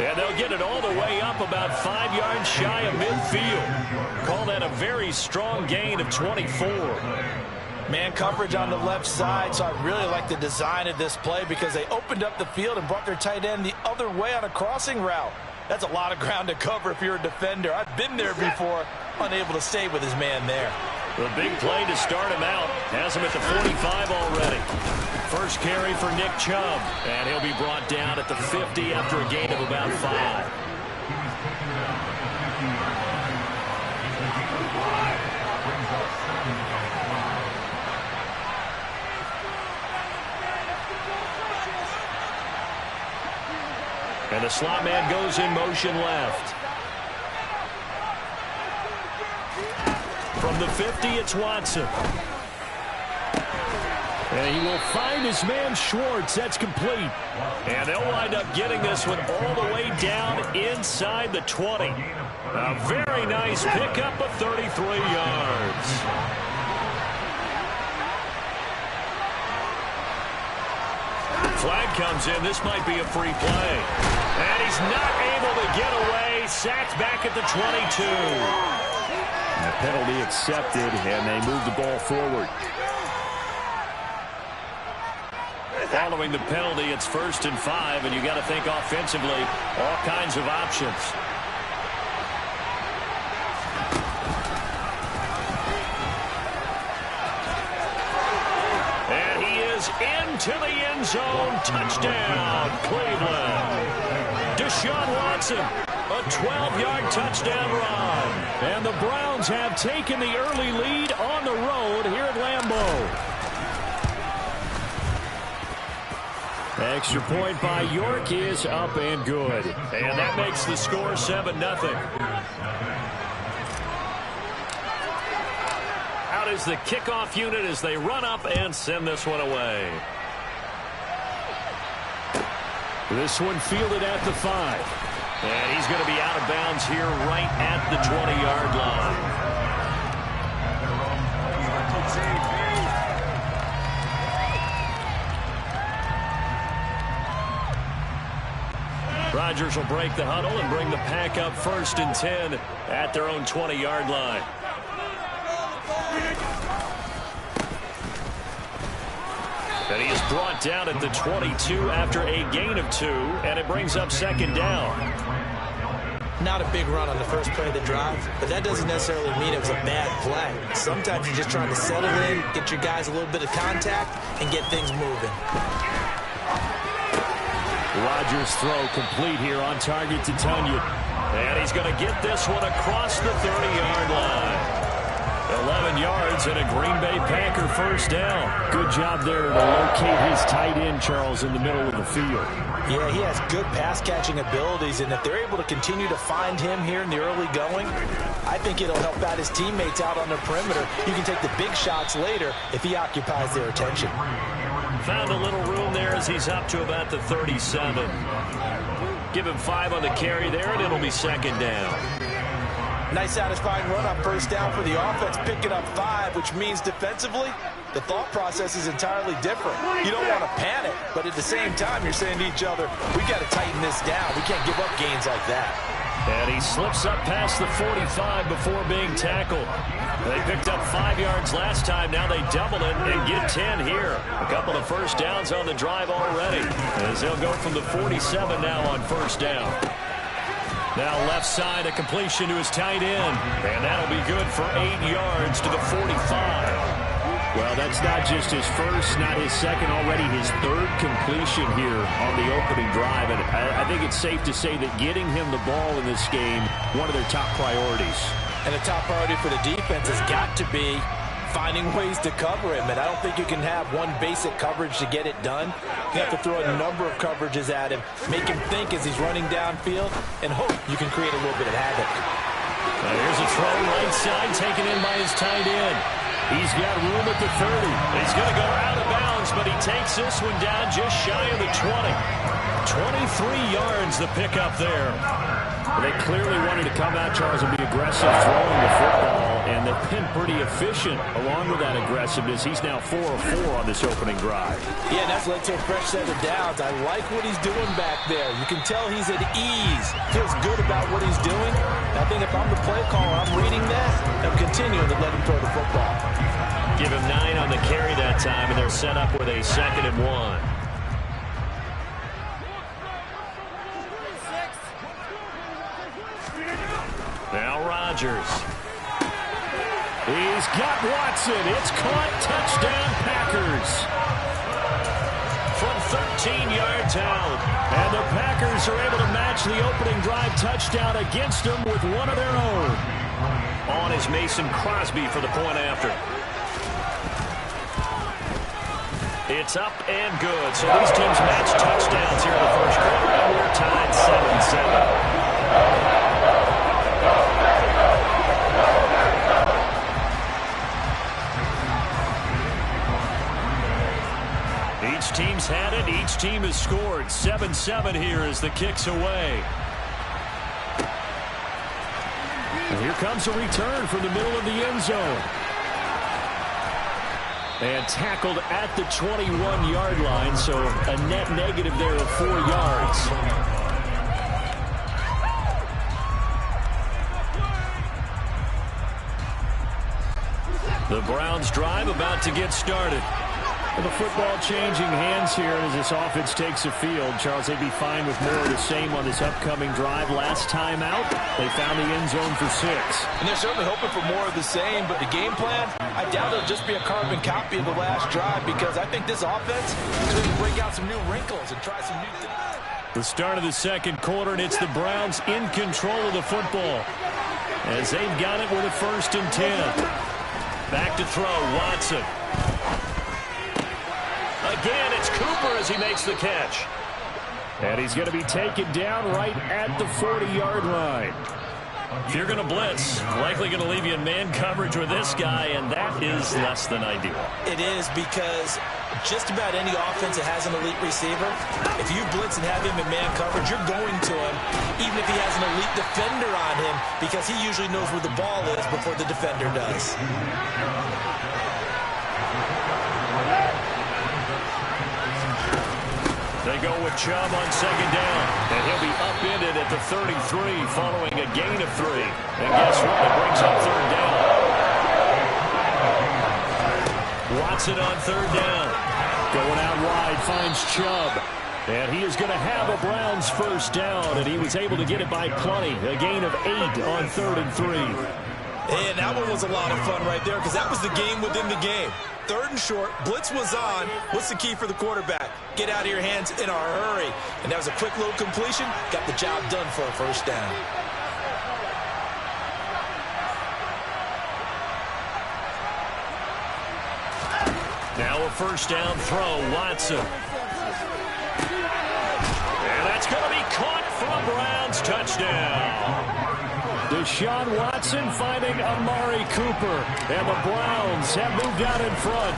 And they'll get it all the way up about 5 yards shy of midfield. Call that a very strong gain of 24. Man coverage on the left side, so I really like the design of this play because they opened up the field and brought their tight end the other way on a crossing route. That's a lot of ground to cover if you're a defender. I've been there before, unable to stay with his man there. The big play to start him out. Has him at the 45 already. First carry for Nick Chubb, and he'll be brought down at the 50 after a gain of about 5. And the slot man goes in motion left. From the 50, it's Watson. And he will find his man Schwartz. That's complete. And they'll wind up getting this one all the way down inside the 20. A very nice pickup of 33 yards. Flag comes in. This might be a free play. And he's not able to get away. Sacked back at the 22. The penalty accepted, and they move the ball forward. Following the penalty, it's 1st and 5, and you got to think offensively, all kinds of options. And he is into the end zone. Touchdown, Cleveland. Deshaun Watson, a 12-yard touchdown run. And the Browns have taken the early lead on the road here at Lambeau. Extra point by York is up and good. And that makes the score 7-0. Out is the kickoff unit as they run up and send this one away. This one fielded at the 5. And he's going to be out of bounds here right at the 20-yard line. Rodgers will break the huddle and bring the pack up 1st and 10 at their own 20-yard line. And he is brought down at the 22 after a gain of 2, and it brings up 2nd down. Not a big run on the first play of the drive, but that doesn't necessarily mean it was a bad play. Sometimes you're just trying to settle in, get your guys a little bit of contact, and get things moving. Rodgers' throw complete here on target to Tunyon. And he's going to get this one across the 30-yard line. 11 yards and a Green Bay Packer first down. Good job there to locate his tight end, Charles, in the middle of the field. Yeah, he has good pass-catching abilities, and if they're able to continue to find him here in the early going, I think it'll help out his teammates out on the perimeter. You can take the big shots later if he occupies their attention. Found a little room there as he's up to about the 37. Give him 5 on the carry there, and it'll be second down. Nice satisfying run on first down for the offense, picking up 5, which means defensively, the thought process is entirely different. You don't want to panic, but at the same time, you're saying to each other, we got to tighten this down. We can't give up gains like that. And he slips up past the 45 before being tackled. They picked up 5 yards last time. Now they double it and get 10 here. A couple of first downs on the drive already, as they'll go from the 47 now on first down. Now left side, a completion to his tight end. And that'll be good for 8 yards to the 45. Well, that's not just his first, not his second, already his third completion here on the opening drive. And I think it's safe to say that getting him the ball in this game, one of their top priorities. And the top priority for the defense has got to be finding ways to cover him. And I don't think you can have one basic coverage to get it done. You have to throw a number of coverages at him, make him think as he's running downfield, and hope you can create a little bit of havoc. Here's a throw right side, taken in by his tight end. He's got room at the 30. He's going to go out of bounds, but he takes this one down just shy of the 20. 23 yards the pickup there. Well, they clearly wanted to come out, Charles, and be aggressive throwing the football, and they've been pretty efficient along with that aggressiveness. He's now 4 of 4 on this opening drive. Yeah, and that's led to a fresh set of downs. I like what he's doing back there. You can tell he's at ease. Feels good about what he's doing. I think if I'm the play caller, I'm reading that. I'm continuing to let him throw the football. Give him 9 on the carry that time, and they're set up with a 2nd and 1. Now Rodgers. He's got Watson. It's caught. Touchdown, Packers. From 13 yards out. And the Packers are able to match the opening drive touchdown against them with one of their own. On is Mason Crosby for the point after. It's up and good. So these teams match touchdowns here in the first quarter, and we're tied 7-7. Each team's had it. Each team has scored. 7-7 here as the kick's away. And here comes a return from the middle of the end zone. And tackled at the 21-yard line, so a net negative there of 4 yards. The Browns drive about to get started. Well, the football changing hands here as this offense takes the field. Charles, they'd be fine with more of the same on this upcoming drive. Last time out, they found the end zone for 6. And they're certainly hoping for more of the same, but the game plan, I doubt it'll just be a carbon copy of the last drive, because I think this offense is going to break out some new wrinkles and try some new things. The start of the second quarter, and it's the Browns in control of the football as they've got it with a 1st and 10. Back to throw, Watson. Again, it's Cooper as he makes the catch. And he's going to be taken down right at the 40-yard line. If you're going to blitz, likely going to leave you in man coverage with this guy, and that is less than ideal. It is, because just about any offense that has an elite receiver, if you blitz and have him in man coverage, you're going to him, even if he has an elite defender on him, because he usually knows where the ball is before the defender does. They go with Chubb on 2nd down, and he'll be upended at the 33 following a gain of 3. And guess what? It brings up 3rd down. Watson on 3rd down. Going out wide, finds Chubb. And he is going to have a Browns 1st down, and he was able to get it by plenty. A gain of 8 on 3rd and 3. And that one was a lot of fun right there, because that was the game within the game. 3rd and short, blitz was on. What's the key for the quarterback? Get out of your hands in a hurry. And that was a quick little completion. Got the job done for a 1st down. Now a first down throw, Watson. And that's going to be caught for a Browns touchdown. Deshaun Watson finding Amari Cooper. And the Browns have moved out in front.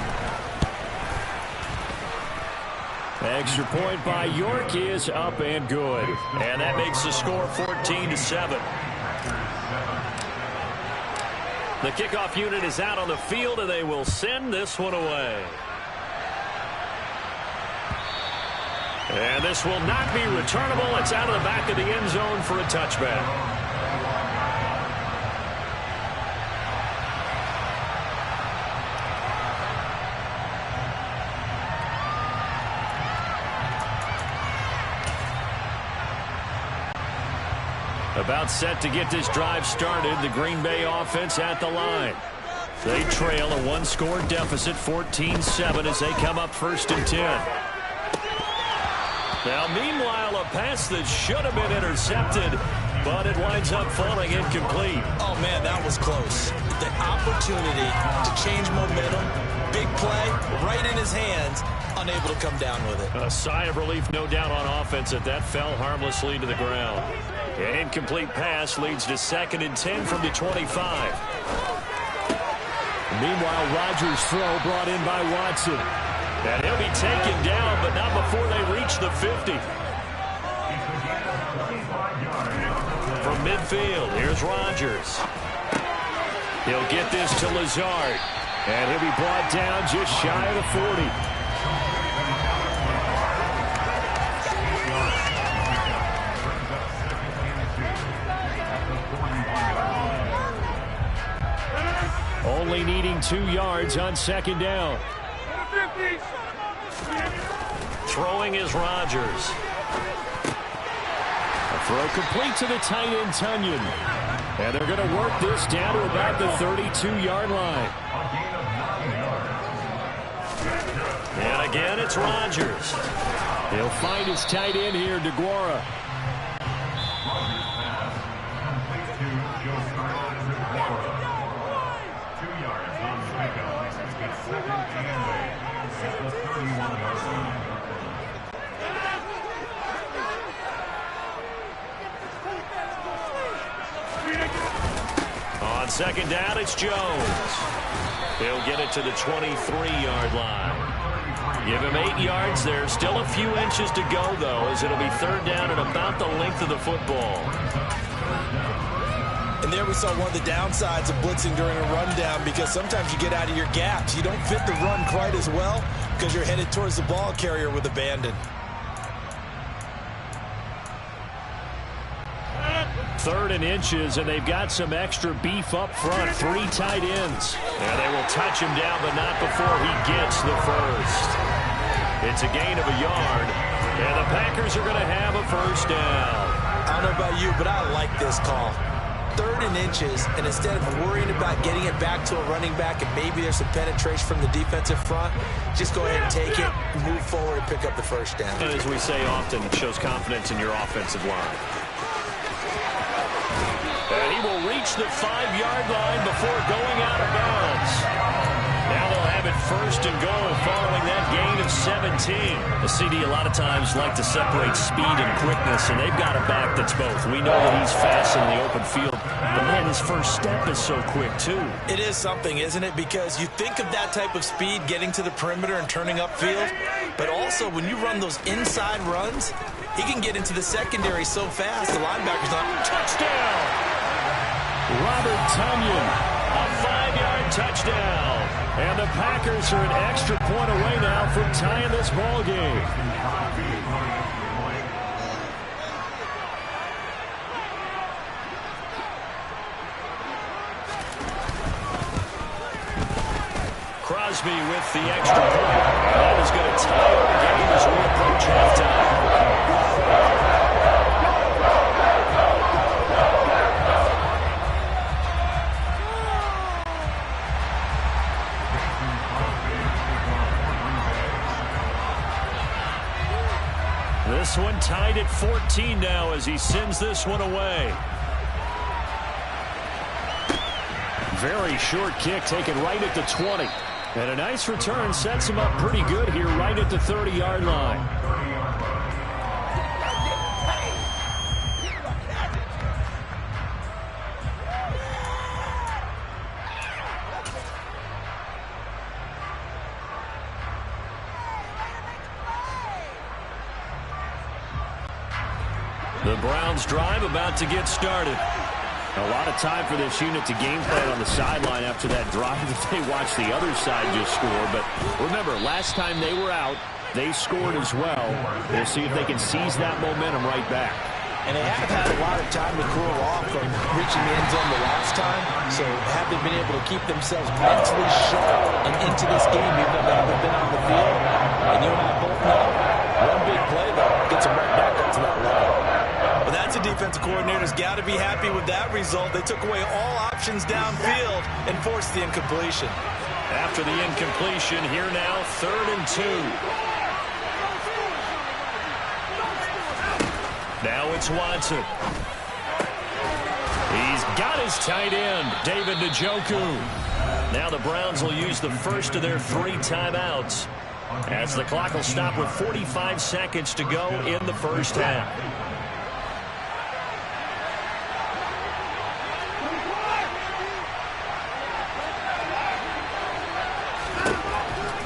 Extra point by York is up and good. And that makes the score 14-7. The kickoff unit is out on the field, and they will send this one away. And this will not be returnable. It's out of the back of the end zone for a touchback. About set to get this drive started. The Green Bay offense at the line. They trail a one-score deficit, 14-7, as they come up 1st and 10. Now, meanwhile, a pass that should have been intercepted, but it winds up falling incomplete. Oh, man, that was close. The opportunity to change momentum, big play, right in his hands, unable to come down with it. A sigh of relief, no doubt, on offense that fell harmlessly to the ground. An incomplete pass leads to 2nd and 10 from the 25. Meanwhile, Rodgers' throw brought in by Watson. And he'll be taken down, but not before they reach the 50. From midfield, here's Rodgers. He'll get this to Lazard. And he'll be brought down just shy of the 40. Only needing 2 yards on 2nd down. Throwing is Rodgers. A throw complete to the tight end, Tunyon. And they're going to work this down to about the 32-yard line. And again, it's Rodgers. He'll find his tight end here, DeGuara. On 2nd down, it's Jones. He'll get it to the 23-yard line. Give him 8 yards there. Still a few inches to go, though, as it'll be 3rd down and about the length of the football. And there we saw one of the downsides of blitzing during a rundown, because sometimes you get out of your gaps. You don't fit the run quite as well because you're headed towards the ball carrier with abandon. 3rd and inches, and they've got some extra beef up front. 3 tight ends. And they will touch him down, but not before he gets the first. It's a gain of a yard, and the Packers are going to have a 1st down. I don't know about you, but I like this call. 3rd and inches, and instead of worrying about getting it back to a running back and maybe there's some penetration from the defensive front, just go ahead and take it, move forward, and pick up the 1st down. As we say often, it shows confidence in your offensive line. And he will reach the 5-yard line before going out of bounds. Now they'll have it 1st and goal following that gain of 17. The CD a lot of times like to separate speed and quickness, and they've got a back that's both. We know that he's fast in the open field, but man, his first step is so quick too. It is something, isn't it? Because you think of that type of speed getting to the perimeter and turning upfield, but also when you run those inside runs, he can get into the secondary so fast, the linebacker's not. Touchdown! Robert Tunyon, a 5-yard touchdown. And the Packers are an extra point away now from tying this ball game. Crosby with the extra point. That is going to tie our game as we approach halftime. This one tied at 14 now as he sends this one away. Very short kick taken right at the 20. And a nice return sets him up pretty good here right at the 30-yard line. The Browns drive about to get started. A lot of time for this unit to game plan on the sideline after that drive that they watched the other side just score. But remember, last time they were out, they scored as well. We'll see if they can seize that momentum right back. And they have had a lot of time to cool off from reaching the end zone the last time. So have they been able to keep themselves mentally sharp and into this game even though they haven't been on the field? And you and I both know one big play, though, gets them right back up to that level. Well, that's a defensive coordinator's got to be happy with that result. They took away all options downfield and forced the incompletion. After the incompletion, here now, 3rd and 2. Now it's Watson. He's got his tight end, David Njoku. Now the Browns will use the first of their 3 timeouts as the clock will stop with 45 seconds to go in the first half.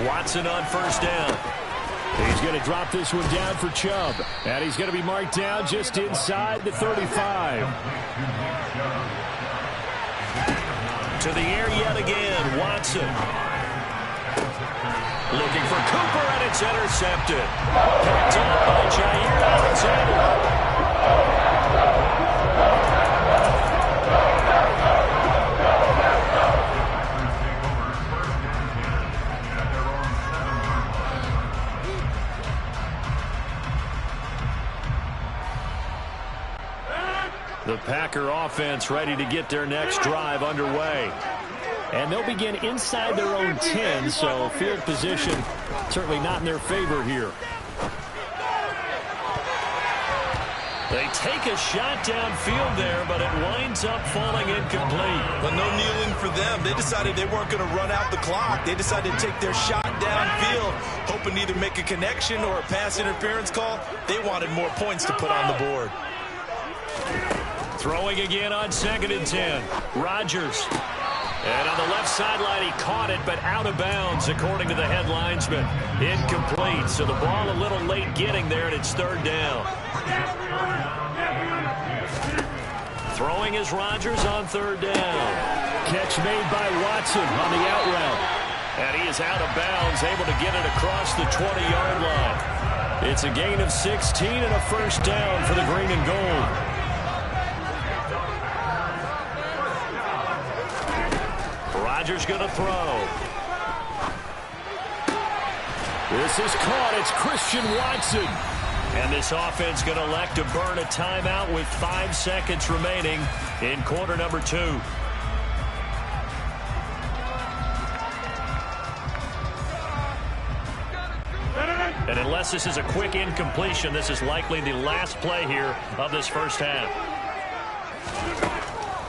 Watson on first down. He's going to drop this one down for Chubb. And he's going to be marked down just inside the 35. To the air yet again, Watson. Looking for Cooper, and it's intercepted. Picked up by Jair Alexander. The Packer offense ready to get their next drive underway. And they'll begin inside their own 10, so field position certainly not in their favor here. They take a shot downfield there, but it winds up falling incomplete. But no kneeling for them. They decided they weren't going to run out the clock. They decided to take their shot downfield, hoping to either make a connection or a pass interference call. They wanted more points to put on the board. Throwing again on 2nd and 10. Rodgers. And on the left sideline, he caught it, but out of bounds, according to the head linesman. Incomplete, so the ball a little late getting there, and it's 3rd down. Throwing is Rodgers on 3rd down. Catch made by Watson on the out route. And he is out of bounds, able to get it across the 20-yard line. It's a gain of 16 and a first down for the green and gold. Rodgers going to throw. This is caught. It's Christian Watson. And this offense going to elect to burn a timeout with 5 seconds remaining in quarter number 2. And unless this is a quick incompletion, this is likely the last play here of this first half.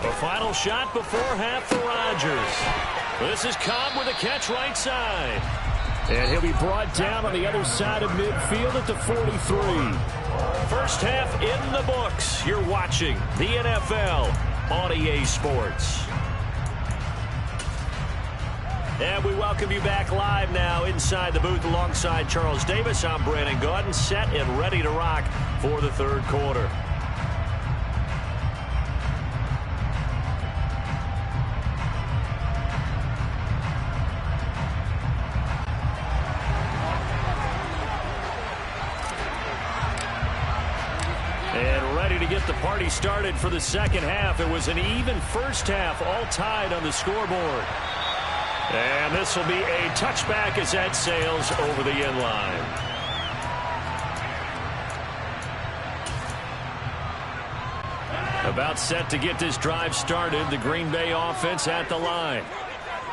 The final shot before half for Rodgers. This is Cobb with a catch right side. And he'll be brought down on the other side of midfield at the 43. First half in the books. You're watching the NFL on EA Sports. And we welcome you back live now inside the booth alongside Charles Davis. I'm Brandon Gaudin, set and ready to rock for the 3rd quarter. And ready to get the party started for the second half. It was an even first half, all tied on the scoreboard. And this will be a touchback as that sails over the end line. About set to get this drive started. The Green Bay offense at the line.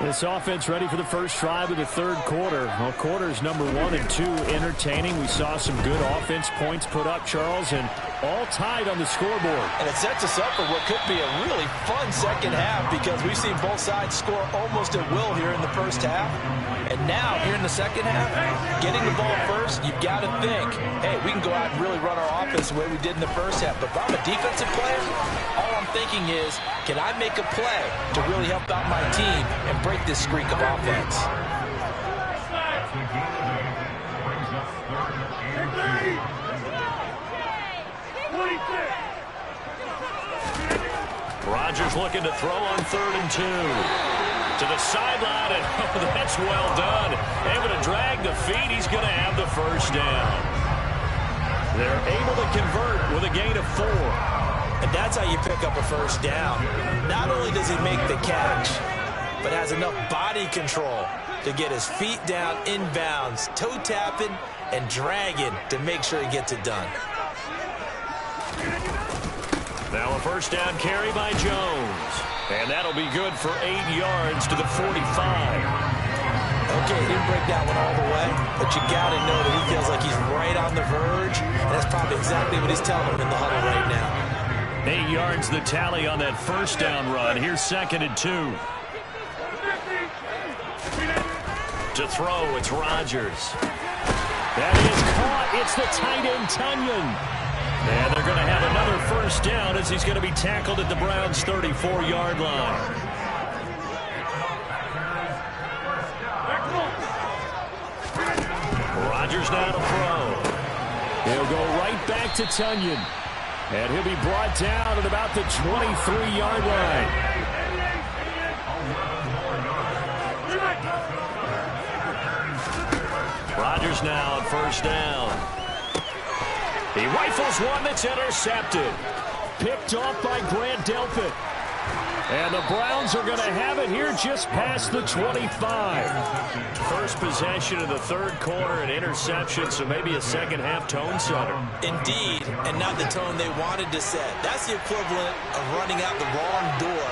This offense ready for the first drive of the third quarter. Well, quarters number 1 and 2 entertaining. We saw some good offense points put up, Charles, and all tied on the scoreboard. And it sets us up for what could be a really fun second half because we've seen both sides score almost at will here in the first half. And now, here in the second half, getting the ball first, you've got to think, hey, we can go out and really run our offense the way we did in the first half. But if I'm a defensive player, all I'm thinking is, can I make a play to really help out my team and break this streak of offense? Rodgers looking to throw on 3rd and 2. To the sideline, and that's well done. Able to drag the feet. He's going to have the first down. They're able to convert with a gain of 4. And that's how you pick up a first down. Not only does he make the catch, but has enough body control to get his feet down inbounds, toe tapping and dragging to make sure he gets it done. Now a first down carry by Jones. And that'll be good for 8 yards to the 45. Okay, he didn't break that one all the way, but you got to know that he feels like he's right on the verge, and that's probably exactly what he's telling him in the huddle right now. 8 yards the tally on that first down run. Here's 2nd and 2. To throw, it's Rodgers. That is caught. It's the tight end, Tunyon. And they're going to have another first down as he's going to be tackled at the Browns' 34-yard line. Rodgers now to throw. He'll go right back to Tunyon. And he'll be brought down at about the 23-yard line. Rodgers now on first down. He rifles one that's intercepted. Picked off by Grant Delpit. And the Browns are going to have it here just past the 25. First possession of the third quarter, an interception, so maybe a second-half tone setter. Indeed, and not the tone they wanted to set. That's the equivalent of running out the wrong door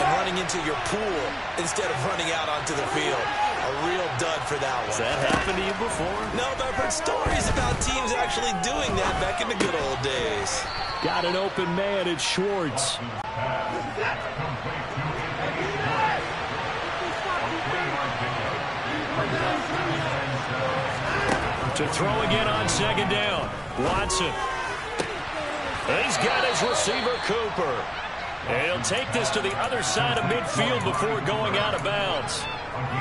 and running into your pool instead of running out onto the field. A real dud for that one. Has that happened to you before? No, but I've heard stories about teams actually doing that back in the good old days. Got an open man at Schwartz. To throw again on second down. Watson. He's got his receiver, Cooper. And he'll take this to the other side of midfield before going out of bounds.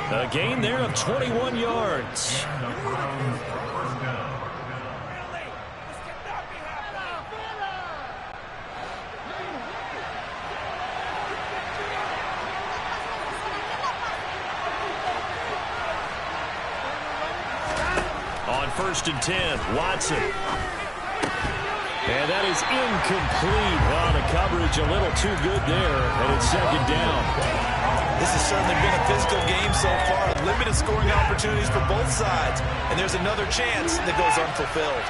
A gain there of 21 yards. On 1st and 10, Watson. And that is incomplete. Well, the coverage a little too good there, and it's second down. This has certainly been a physical game so far. Limited scoring opportunities for both sides. And there's another chance that goes unfulfilled.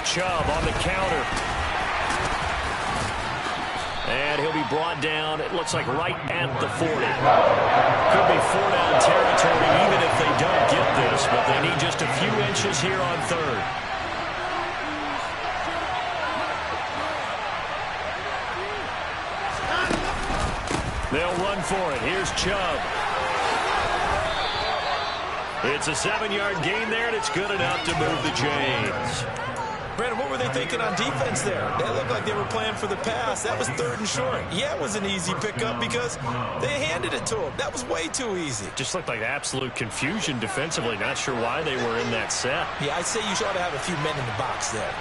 Chubb on the counter. And he'll be brought down, it looks like right at the 40. Could be 4-down territory even if they don't get this, but they need just a few inches here on 3rd. They'll run for it. Here's Chubb. It's a 7-yard gain there, and it's good enough to move the chains. Brandon, what were they thinking on defense there? They looked like they were playing for the pass. That was 3rd and short. Yeah, it was an easy pickup because they handed it to him. That was way too easy. Just looked like absolute confusion defensively. Not sure why they were in that set. Yeah, I'd say you ought to have a few men in the box there.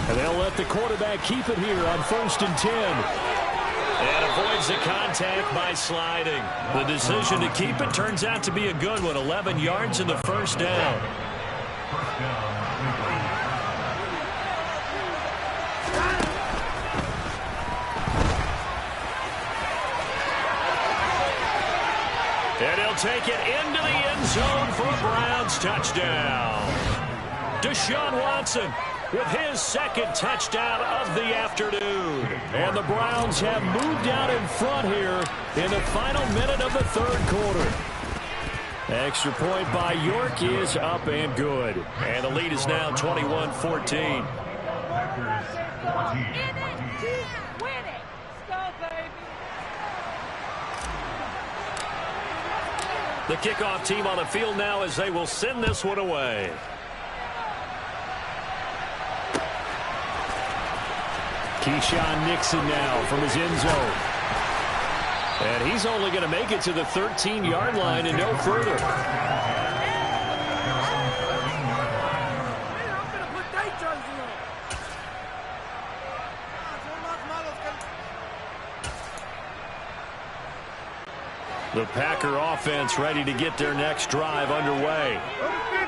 And they'll let the quarterback keep it here on 1st and 10. And avoids the contact by sliding. The decision to keep it turns out to be a good one. 11 yards in the first down. And he'll take it into the end zone for a Browns touchdown. Deshaun Watson with his second touchdown of the afternoon. And the Browns have moved out in front here in the final minute of the third quarter. Extra point by York is up and good. And the lead is now 21-14. The kickoff team on the field now as they will send this one away. Keyshawn Nixon now from his end zone. And he's only going to make it to the 13-yard line and no further. The Packer offense ready to get their next drive underway.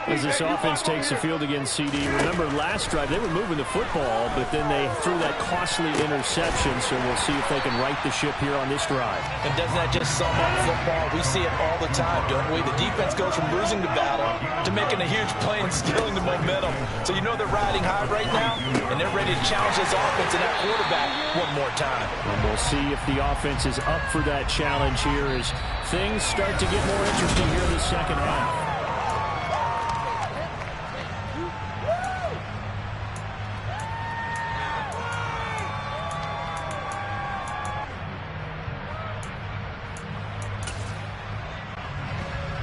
As this offense takes the field against CD, remember last drive they were moving the football, but then they threw that costly interception, so we'll see if they can right the ship here on this drive. And doesn't that just sum up football? We see it all the time, don't we? The defense goes from losing the battle to making a huge play and stealing the momentum. So you know they're riding high right now, and they're ready to challenge this offense and that quarterback one more time. And we'll see if the offense is up for that challenge here as things start to get more interesting here in the second half.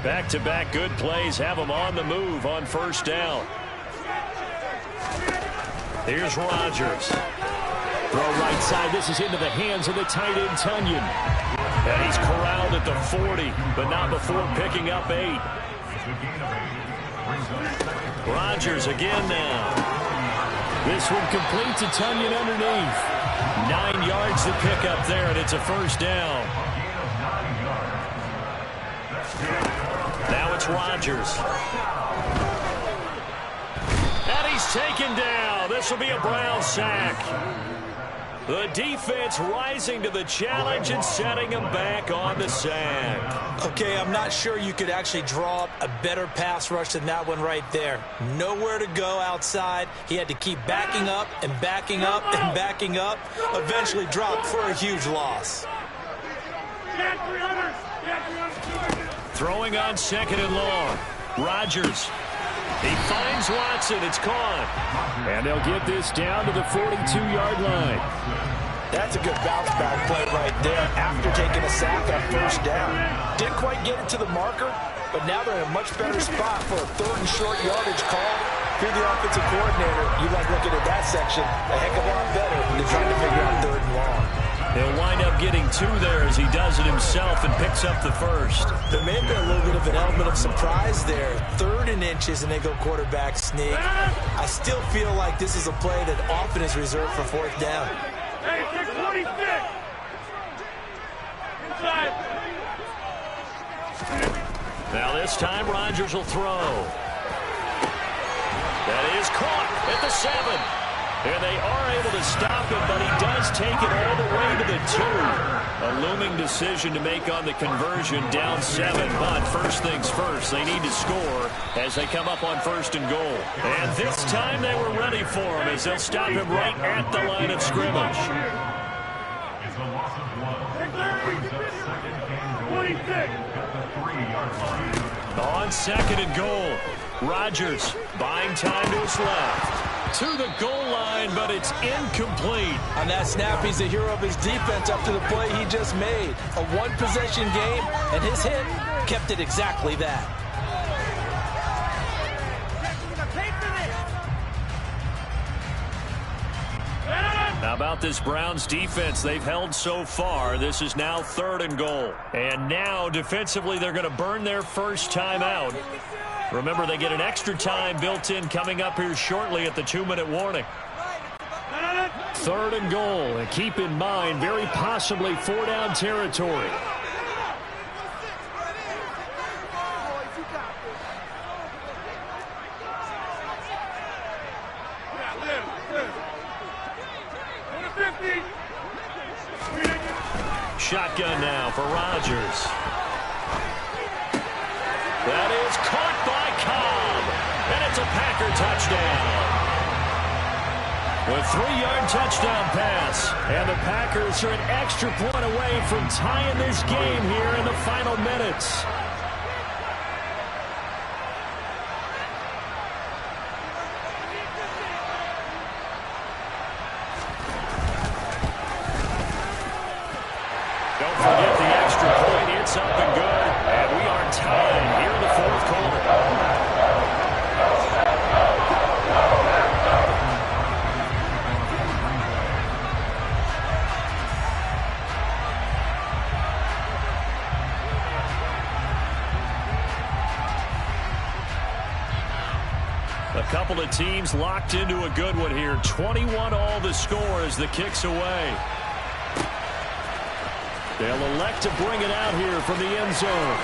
Back-to-back good plays have them on the move on first down. Here's Rodgers. Throw right side. This is into the hands of the tight end, Tunyon. And he's corralled at the 40, but not before picking up 8. Rodgers again now. This one complete to Tunyon underneath. 9 yards to pick up there, and it's a first down. Now it's Rodgers. And he's taken down. This will be a Brown sack. The defense rising to the challenge and setting him back on the sack. Okay, I'm not sure you could actually draw up a better pass rush than that one right there. Nowhere to go outside. He had to keep backing up and backing up and backing up. Eventually dropped for a huge loss. Throwing on second and long. Rodgers. He finds Watson. It's caught. And they'll get this down to the 42-yard line. That's a good bounce-back play right there after taking a sack on first down. Didn't quite get it to the marker, but now they're in a much better spot for a third and short yardage call. If you're the offensive coordinator, you like looking at that section a heck of a lot better than trying to figure out third and long. He'll wind up getting 2 there as he does it himself and picks up the first. There may have been a little bit of an element of surprise there. 3rd and inches and they go quarterback sneak. I still feel like this is a play that often is reserved for 4th down. Hey, 626! Inside! Now this time Rodgers will throw. That is caught at the 7. And they are able to stop him, but he does take it all the way to the 2. A looming decision to make on the conversion, down 7. But first things first, they need to score as they come up on 1st and goal. And this time they were ready for him as they'll stop him right at the line of scrimmage. On 2nd and goal, Rodgers buying time to his left. To the goal line, but it's incomplete. On that snap, he's the hero of his defense up to the play he just made. A one-possession game, and his hit kept it exactly that. How about this Browns defense they've held so far? This is now 3rd and goal. And now, defensively, they're going to burn their first time out. Remember, they get an extra time built in coming up here shortly at the 2-minute warning. 3rd and goal. And keep in mind, very possibly 4-down territory. Shotgun now for Rodgers. Packer touchdown. A 3-yard touchdown pass. And the Packers are an extra point away from tying this game here in the final minutes. Don't forget the extra point. It's up and good. And we are tied here in the fourth quarter. A couple of teams locked into a good one here. 21 all the score as the kick's away. They'll elect to bring it out here from the end zone.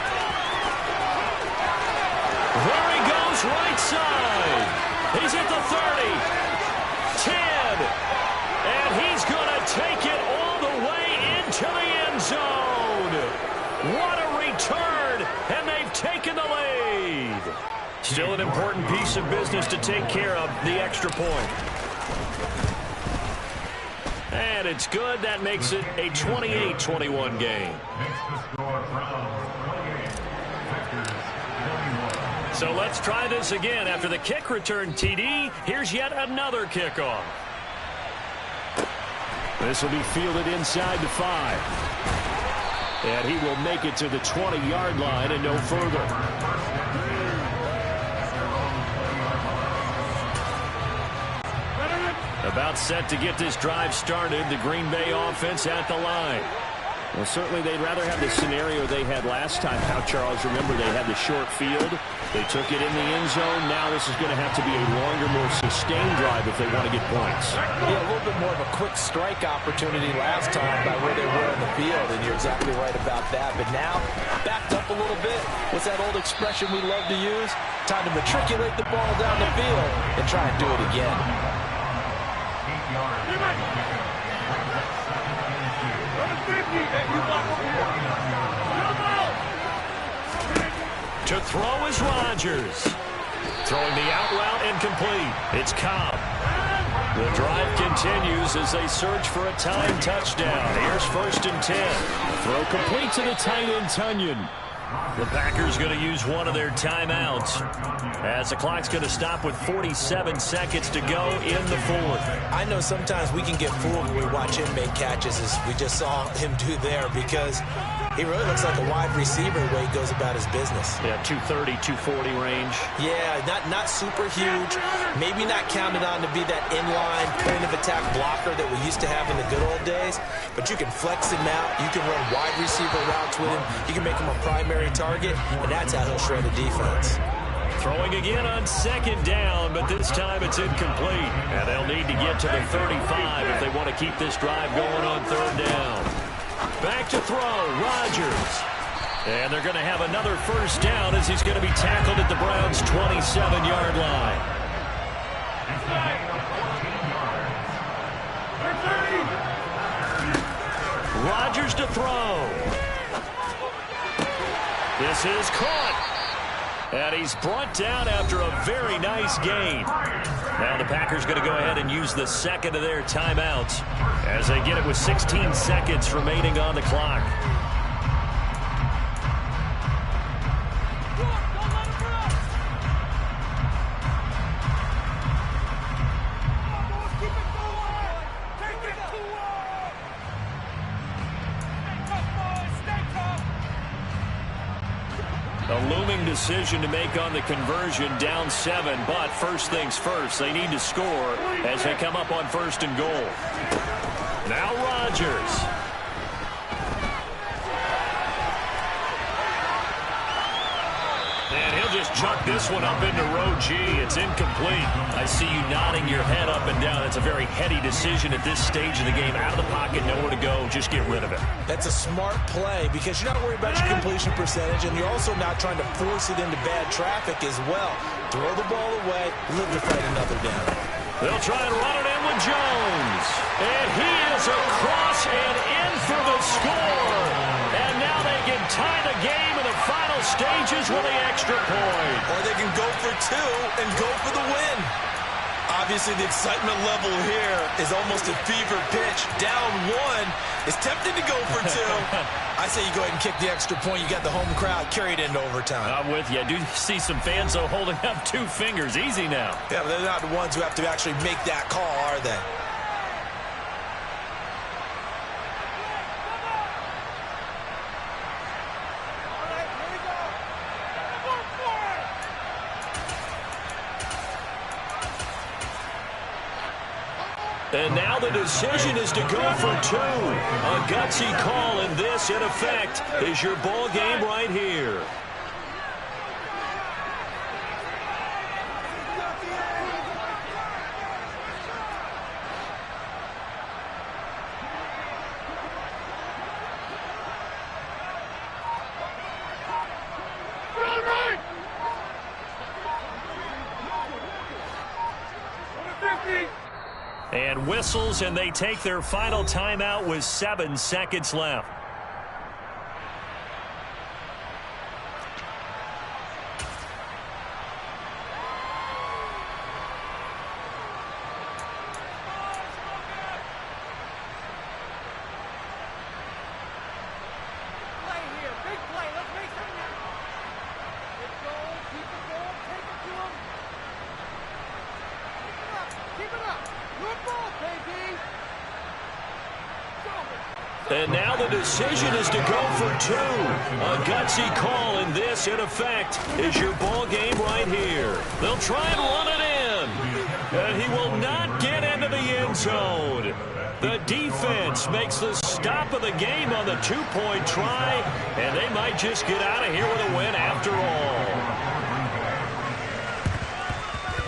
There he goes, right side. He's at the 30, 10, and he's going to take it all the way into the end zone. What a return, and they've taken the lead. Still an important piece of business to take care of, the extra point. And it's good. That makes it a 28-21 game. So let's try this again. After the kick return TD, here's yet another kickoff. This will be fielded inside the 5. And he will make it to the 20-yard line and no further. About set to get this drive started. The Green Bay offense at the line. Well, certainly they'd rather have the scenario they had last time. Now, Charles, remember they had the short field. They took it in the end zone. Now this is going to have to be a longer, more sustained drive if they want to get points. Yeah, a little bit more of a quick strike opportunity last time by where they were in the field, and you're exactly right about that. But now, backed up a little bit. What's that old expression we love to use? Time to matriculate the ball down the field and try and do it again. To throw is Rodgers. Throwing the out route incomplete. It's Cobb. The drive continues as they search for a tying touchdown. Here's 1st and 10. Throw complete to the tight end, Tunyon. The Packers going to use one of their timeouts as the clock's going to stop with 47 seconds to go in the fourth. I know sometimes we can get fooled when we watch him make catches, as we just saw him do there, because he really looks like a wide receiver the way he goes about his business. Yeah, 230, 240 range. Yeah, not super huge. Maybe not counted on to be that inline point of attack blocker that we used to have in the good old days, but you can flex him out. You can run wide receiver routes with him. You can make him a primary target, and that's how he'll shred a defense. Throwing again on 2nd down, but this time it's incomplete. And they'll need to get to the 35 if they want to keep this drive going on 3rd down. Back to throw, Rodgers. And they're going to have another 1st down as he's going to be tackled at the Browns' 27-yard line. Rodgers to throw. This is caught. And he's brought down after a very nice gain. Now the Packers going to go ahead and use the 2nd of their timeouts as they get it with 16 seconds remaining on the clock. A looming decision to make on the conversion, down 7, but first things first, they need to score as they come up on 1st and goal. Now Rodgers. And he'll just chuck this one up into row G. It's incomplete. I see you nodding your head up and down. It's a very heady decision at this stage of the game. Out of the pocket, nowhere to go. Just get rid of it. That's a smart play because you're not worried about your completion percentage, and you're also not trying to force it into bad traffic as well. Throw the ball away, live to fight another down. They'll try and run it in with Jones. And he is across and in for the score. And now they can tie the game in the final stages with the extra point. Or they can go for two and go for the win. Obviously, the excitement level here is almost a fever pitch. Down one, is tempted to go for two. I say you go ahead and kick the extra point. You got the home crowd carried into overtime. I'm with you. I do see some fans, though, holding up 2 fingers. Easy now. Yeah, but they're not the ones who have to actually make that call, are they? And now the decision is to go for 2. A gutsy call, and this, in effect, is your ball game right here. And whistles, and they take their final timeout with 7 seconds left. And now the decision is to go for 2. A gutsy call, and this, in effect, is your ball game right here. They'll try and run it in. And he will not get into the end zone. The defense makes the stop of the game on the 2-point try, and they might just get out of here with a win after all.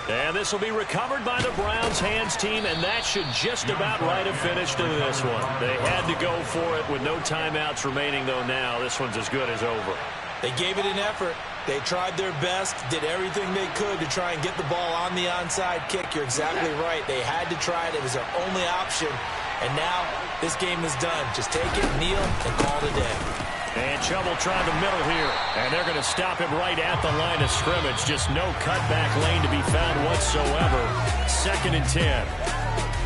And this will be recovered by the Browns hands team, and that should just about write a finish to this one. They had to go for it with no timeouts remaining, though now this one's as good as over. They gave it an effort. They tried their best, did everything they could to try and get the ball on the onside kick. You're exactly right. They had to try it. It was their only option. And now this game is done. Just take it, kneel, and call it a day. And trouble trying the middle here. And they're going to stop him right at the line of scrimmage. Just no cutback lane to be found whatsoever. 2nd and 10.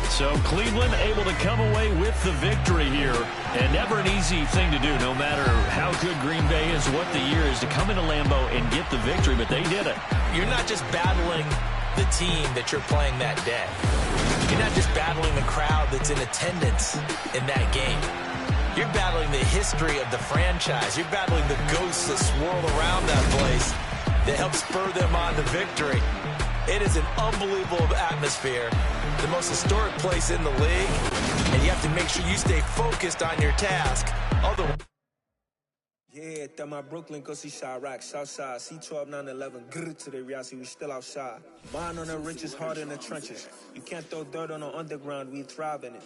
So Cleveland able to come away with the victory here. And never an easy thing to do, no matter how good Green Bay is, what the year is, to come into Lambeau and get the victory. But they did it. You're not just battling the team that you're playing that day. You're not just battling the crowd that's in attendance in that game. You're battling the history of the franchise. You're battling the ghosts that swirl around that place that help spur them on to victory. It is an unbelievable atmosphere, the most historic place in the league, and you have to make sure you stay focused on your task. Otherwise, yeah, that my Brooklyn, go see Chirac, Southside, C12, 911, grrr to the reality, we still outside. Mine on the richest, heart in the trenches. You can't throw dirt on the underground, we thrive in it.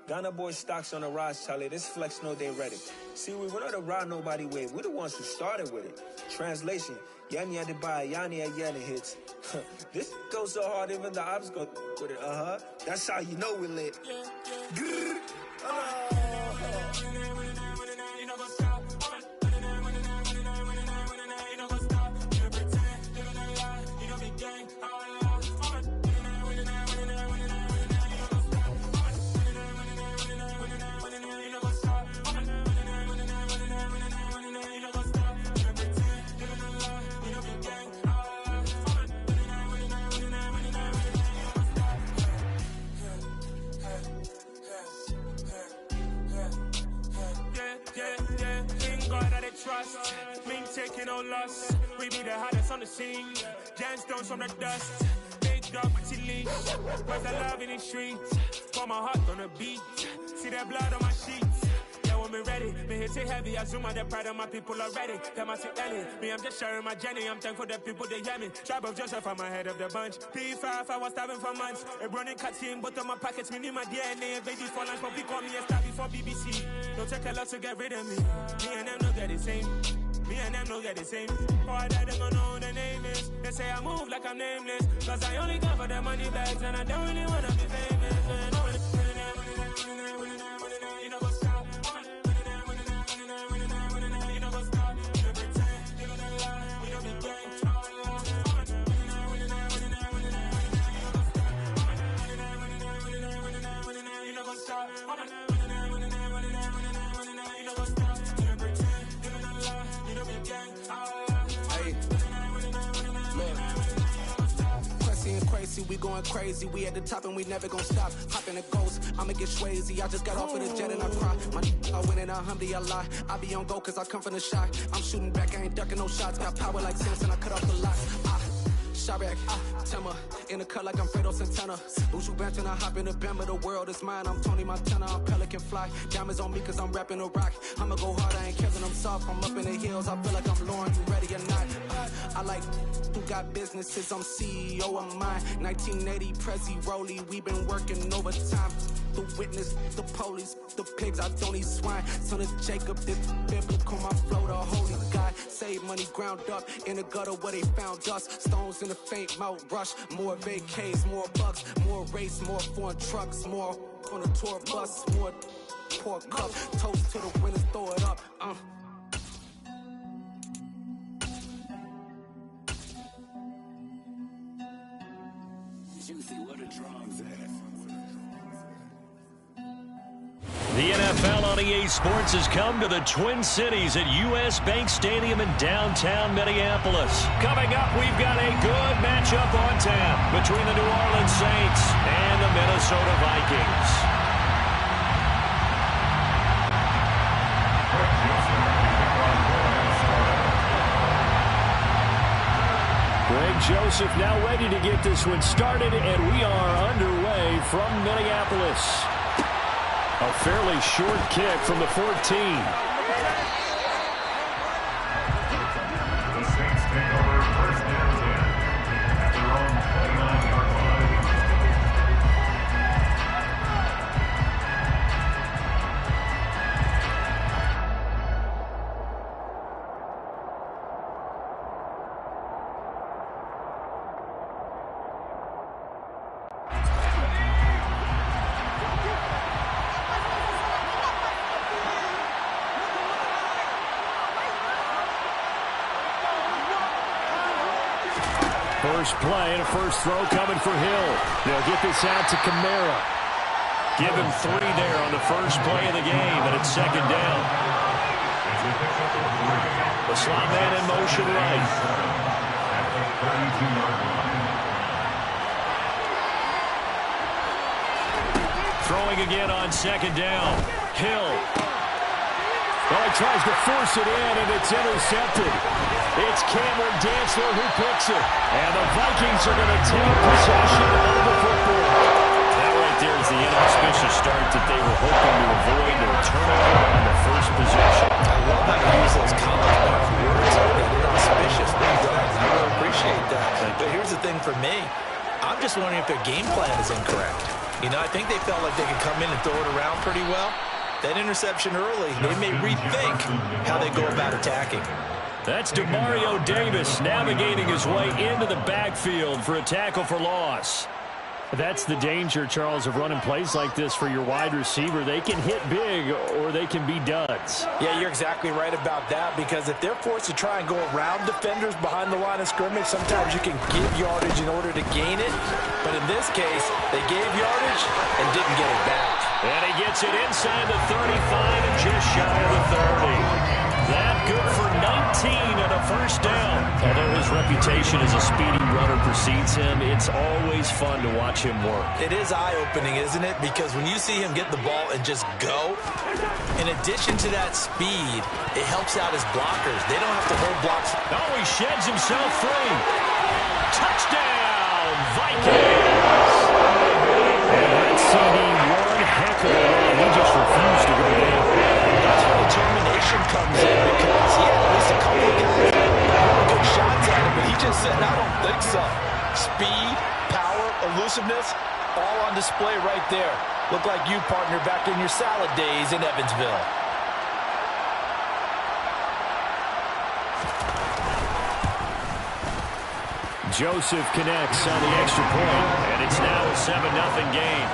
Ghana boy stocks on the rise, Charlie. This flex know they ready. See, we were not to ride nobody with. We're the ones who started with it. Translation: Yanni had to buy, Yanni had Yanni hits. This goes so hard, even the ops go with it. That's how you know we're lit. Grrr. Trust, mean taking no loss. We be the hottest on the scene. Gemstones from the dust. Big dog chili. Where's the love in the streets? Pour my heart on the beat. See that blood on my sheets. Yeah, when we ready, me hit it heavy. I zoom on the pride of my people already. Them I see Ellie. Me, I'm just sharing my journey. I'm thankful that people they hear me. Tribe of Joseph, I'm ahead of the bunch. P5, I was starving for months. A running cutscene, but on my pockets, me need my DNA. Baby for lunch, but we call me a star before BBC. Don't take a lot to get rid of me. Me and them no get the same. Me and them no get the same. Oh, I died, they don't know who the name is. They say I move like I'm nameless. Cause I only come for the money bags and I don't really wanna be famous. You know what's up? You know what's up? going crazy. We at the top and we never gonna stop. Hop in a ghost, I'ma get swayzy. I just got off of the jet and I cry. I win in a Humvee, I lie. I be on go cause I come from the shot. I'm shooting back, I ain't ducking no shots. Got power like Samson, I cut off the lock. Shot Timmer, in the cut like I'm Fredo Santana. Buju Benton, I hop in the Bama, the world is mine. I'm Tony Montana, I'm Pelican Fly. Diamonds on me cause I'm rapping a rock. I'ma go hard, I ain't killing them soft. I'm up in the hills, I feel like I'm Lauren, you ready or not? I like who got businesses, I'm CEO of mine. 1980 Prezi Rolly, we been working overtime. The witness, the police, the pigs, I don't eat swine. Son of Jacob, this biblical, my flow, the holy God. Save money ground up in the gutter where they found us. Stones in the faint mouth rush. More vacays, more bucks, more race, more foreign trucks, more on a tour bus, more pour cup. Toast to the winners, throw it up. Juicy, what a drum's at. The NFL on EA Sports has come to the Twin Cities at US Bank Stadium in downtown Minneapolis. Coming up, we've got a good matchup on tap between the New Orleans Saints and the Minnesota Vikings. Greg Joseph now ready to get this one started, and we are underway from Minneapolis. A fairly short kick from the 14. The Saints take over first and 10 at their own 29-yard line. First play and a first throw coming for Hill. They'll get this out to Kamara. Give him 3 there on the first play of the game, and it's second down. The slot man in motion right. Throwing again on second down. Hill. Well, he tries to force it in, and it's intercepted. It's Cameron Dantzler who picks it. And the Vikings are going to take possession of the football. That right there is the inauspicious start that they were hoping to avoid. No turnover on the first possession. I love how you use those college words. Inauspicious. I really appreciate that. But here's the thing for me. I'm just wondering if their game plan is incorrect. You know, I think they felt like they could come in and throw it around pretty well. That interception early, they may rethink how they go about attacking. That's DeMario Davis navigating his way into the backfield for a tackle for loss. That's the danger, Charles, of running plays like this for your wide receiver. They can hit big or they can be duds. Yeah, you're exactly right about that, because if they're forced to try and go around defenders behind the line of scrimmage, sometimes you can give yardage in order to gain it. But in this case, they gave yardage and didn't get it back. And he gets it inside the 35 and just shy of the 30. That good for 19 and a first down. Although his reputation as a speedy runner precedes him, it's always fun to watch him work. It is eye-opening, isn't it? Because when you see him get the ball and just go, in addition to that speed, it helps out his blockers. They don't have to hold blocks. Oh, he sheds himself free. Touchdown, Vikings! And that CD one heck of a run. He just refused to go down. That's where determination comes in, because he had at least a couple of guys really good shots at him, but he just said, I don't think so. Speed, power, elusiveness, all on display right there. Look like you, partner, back in your salad days in Evansville. Joseph connects on the extra point, and it's now a 7-0 game.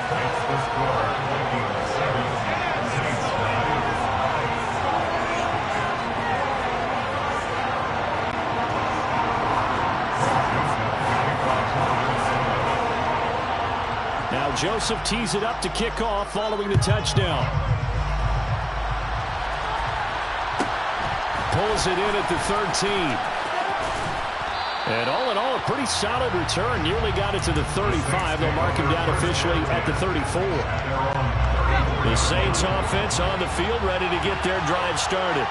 Now Joseph tees it up to kick off following the touchdown. Pulls it in at the 13. And all in all, a pretty solid return. Nearly got it to the 35. They'll mark him down officially at the 34. The Saints offense on the field, ready to get their drive started.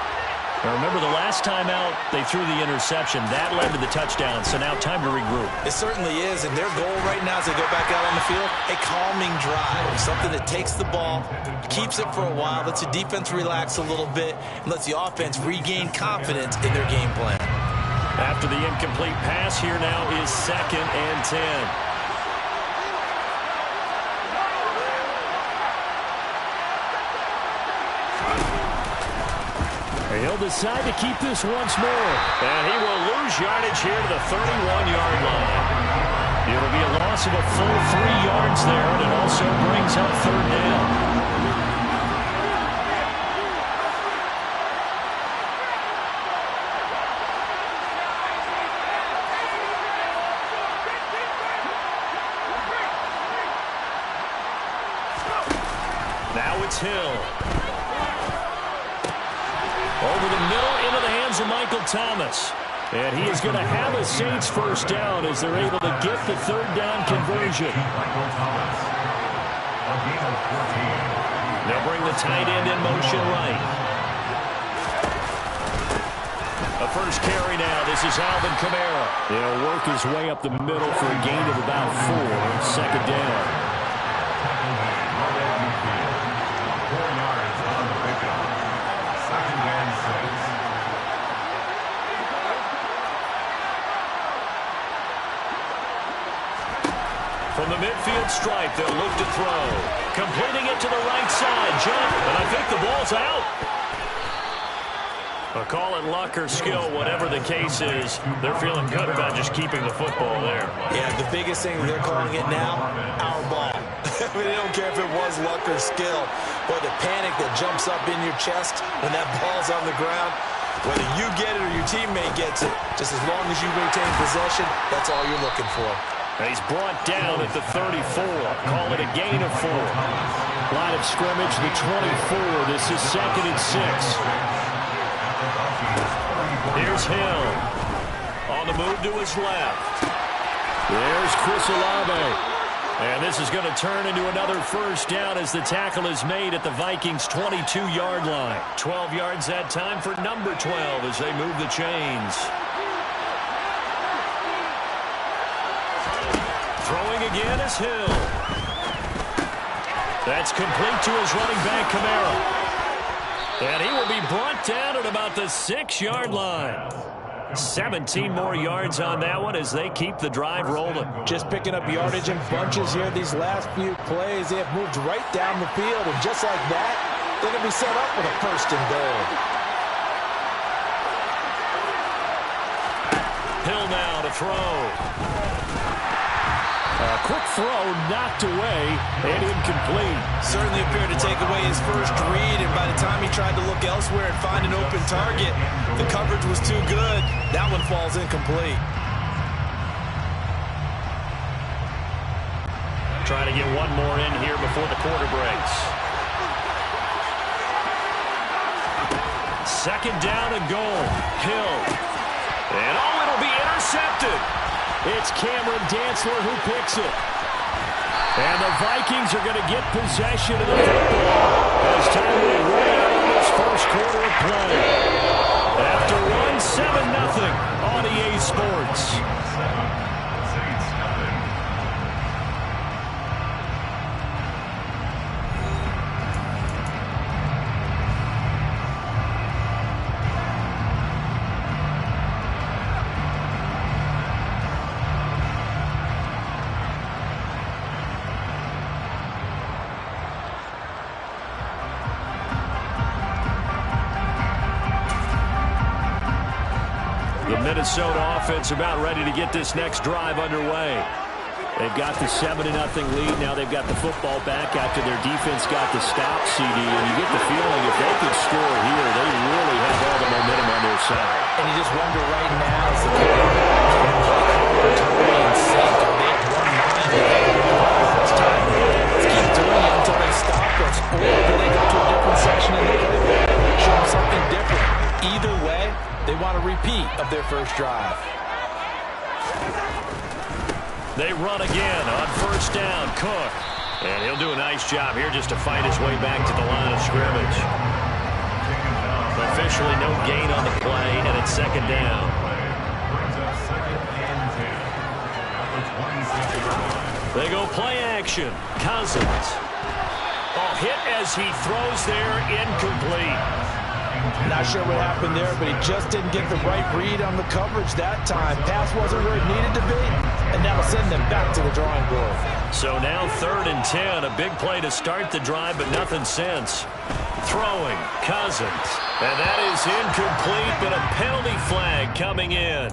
Now remember, the last time out, they threw the interception. That led to the touchdown, so now time to regroup. It certainly is, and their goal right now as they go back out on the field, a calming drive, something that takes the ball, keeps it for a while, lets the defense relax a little bit, and lets the offense regain confidence in their game plan. After the incomplete pass, here now is 2nd and 10. He'll decide to keep this once more. And he will lose yardage here to the 31-yard line. It'll be a loss of a full 3 yards there, and it also brings up 3rd down. Now it's Hill. Over the middle, into the hands of Michael Thomas. And he is going to have a Saints first down as they're able to get the 3rd down conversion. They'll bring the tight end in motion right. A first carry now. This is Alvin Kamara. He'll work his way up the middle for a gain of about 4. 2nd down. From the midfield stripe, they'll look to throw. Completing it to the right side. Jump, and I think the ball's out. I'll call it luck or skill, whatever the case is. They're feeling good about just keeping the football there. Yeah, the biggest thing they're calling it now, our ball. I mean, they don't care if it was luck or skill, but the panic that jumps up in your chest when that ball's on the ground, whether you get it or your teammate gets it, just as long as you retain possession, that's all you're looking for. He's brought down at the 34. Call it a gain of 4. Line of scrimmage, the 24. This is 2nd and 6. Here's Hill. On the move to his left. There's Chris Olave. And this is going to turn into another first down as the tackle is made at the Vikings' 22-yard line. 12 yards that time for number 12 as they move the chains. Throwing again is Hill. That's complete to his running back, Kamara. And he will be brought down at about the 6-yard line. 17 more yards on that one as they keep the drive rolling. Just picking up yardage in bunches here these last few plays. They have moved right down the field, and just like that, they're going to be set up with a 1st and goal. Hill now to throw. A quick throw knocked away and incomplete. Certainly appeared to take away his first read, and by the time he tried to look elsewhere and find an open target, the coverage was too good. That one falls incomplete. Trying to get one more in here before the quarter breaks. 2nd down and goal. Hill. And it'll be intercepted. It's Cameron Dantzler who picks it. And the Vikings are going to get possession of the football as time will run out on this first quarter of play. After one, 7-0 on EA Sports. Minnesota offense about ready to get this next drive underway. They've got the 7-0 lead. Now they've got the football back after their defense got the stop, CD. And you get the feeling if they could score here, they really have all the momentum on their side. And you just wonder right now, is the to remain safe. Are they at 1-9? It's time. Let's keep doing it until they stop us. Or do they go to a different section in the playbook? Show them something different. Either way, they want a repeat of their first drive. They run again on first down. Cook. And he'll do a nice job here just to fight his way back to the line of scrimmage. Officially no gain on the play, and it's second down. They go play action. Cousins. Oh, hit as he throws there, incomplete. Not sure what happened there, but he just didn't get the right read on the coverage that time. Pass wasn't where it needed to be, and that'll send them back to the drawing board. So now 3rd and 10, a big play to start the drive, but nothing since. Throwing, Cousins, and that is incomplete, but a penalty flag coming in.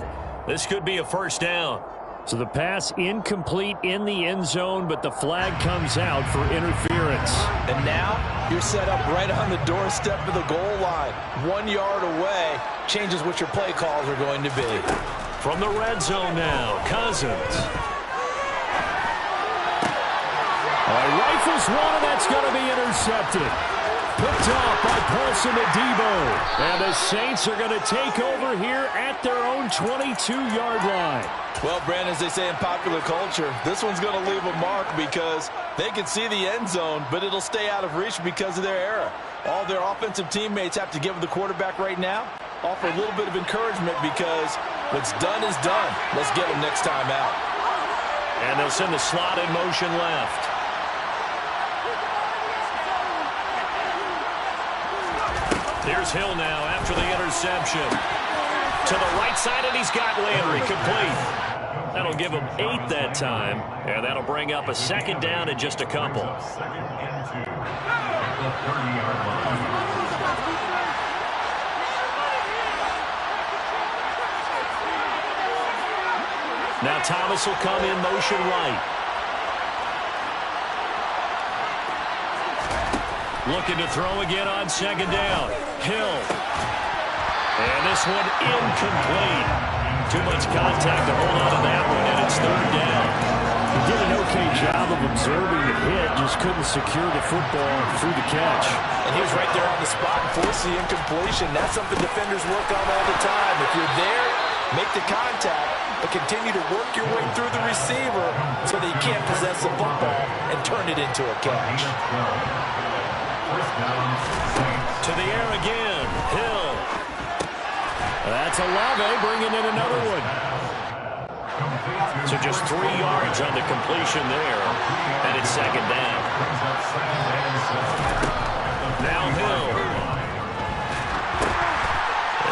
This could be a first down. So the pass incomplete in the end zone, but the flag comes out for interference. And now you're set up right on the doorstep of the goal line. 1 yard away changes what your play calls are going to be. From the red zone now, Cousins. Rifles one, and that's going to be intercepted. Picked off by Paulson Adebo. And the Saints are going to take over here at their own 22-yard line. Well, Brandon, as they say in popular culture, this one's going to leave a mark because they can see the end zone, but it'll stay out of reach because of their error. All their offensive teammates have to give the quarterback right now, offer a little bit of encouragement because what's done is done. Let's get them next time out. And they'll send the slot in motion left. Here's Hill now after the interception. To the right side, and he's got Landry complete. That'll give him 8 that time, and that'll bring up a second down in just a couple. Now Thomas will come in motion right. Looking to throw again on second down. Hill. And this one incomplete. Too much contact to hold on to that one, and it's 3rd down. He did an okay job of observing the hit, just couldn't secure the football through the catch. And he was right there on the spot and forced the incompletion. That's something defenders work on all the time. If you're there, make the contact, but continue to work your way through the receiver so that you can't possess the football and turn it into a catch. To the air again. Hill. That's Olave bringing in another one. So just 3 yards on the completion there, and it's second down. Now Hill.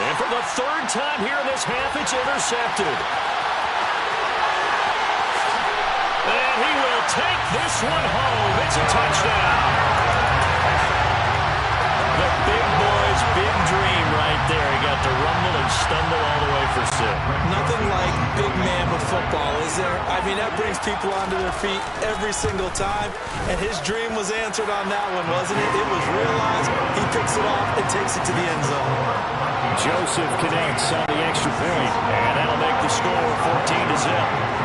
And for the 3rd time here in this half, it's intercepted. And he will take this one home. It's a touchdown. The big boy's big dream right there. He got to rumble and stumble all the way for 6. Nothing like big man with football, is there? I mean, that brings people onto their feet every single time, and his dream was answered on that one, wasn't it? It was realized. He picks it off and takes it to the end zone. Joseph connects on the extra point, and that'll make the score 14-0.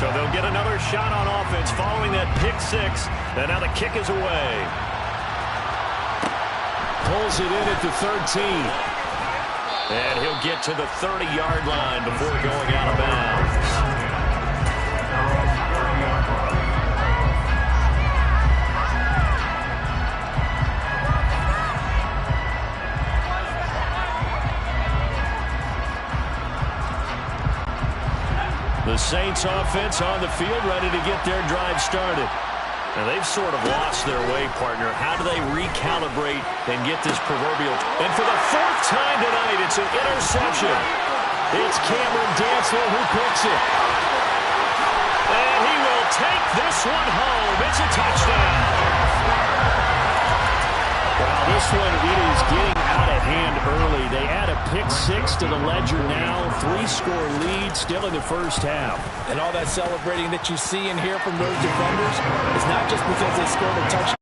So they'll get another shot on offense following that pick 6. And now the kick is away. Pulls it in at the 13. And he'll get to the 30-yard line before going out of bounds. The Saints offense on the field, ready to get their drive started. And they've sort of lost their way, partner. How do they recalibrate and get this proverbial... And for the 4th time tonight, it's an interception. It's Cameron Dantzler who picks it. And he will take this one home. It's a touchdown. Well, this one, it is getting out of hand early. They add a pick 6 to the ledger now. 3-score lead still in the first half. And all that celebrating that you see and hear from those defenders is not just because they scored a touchdown.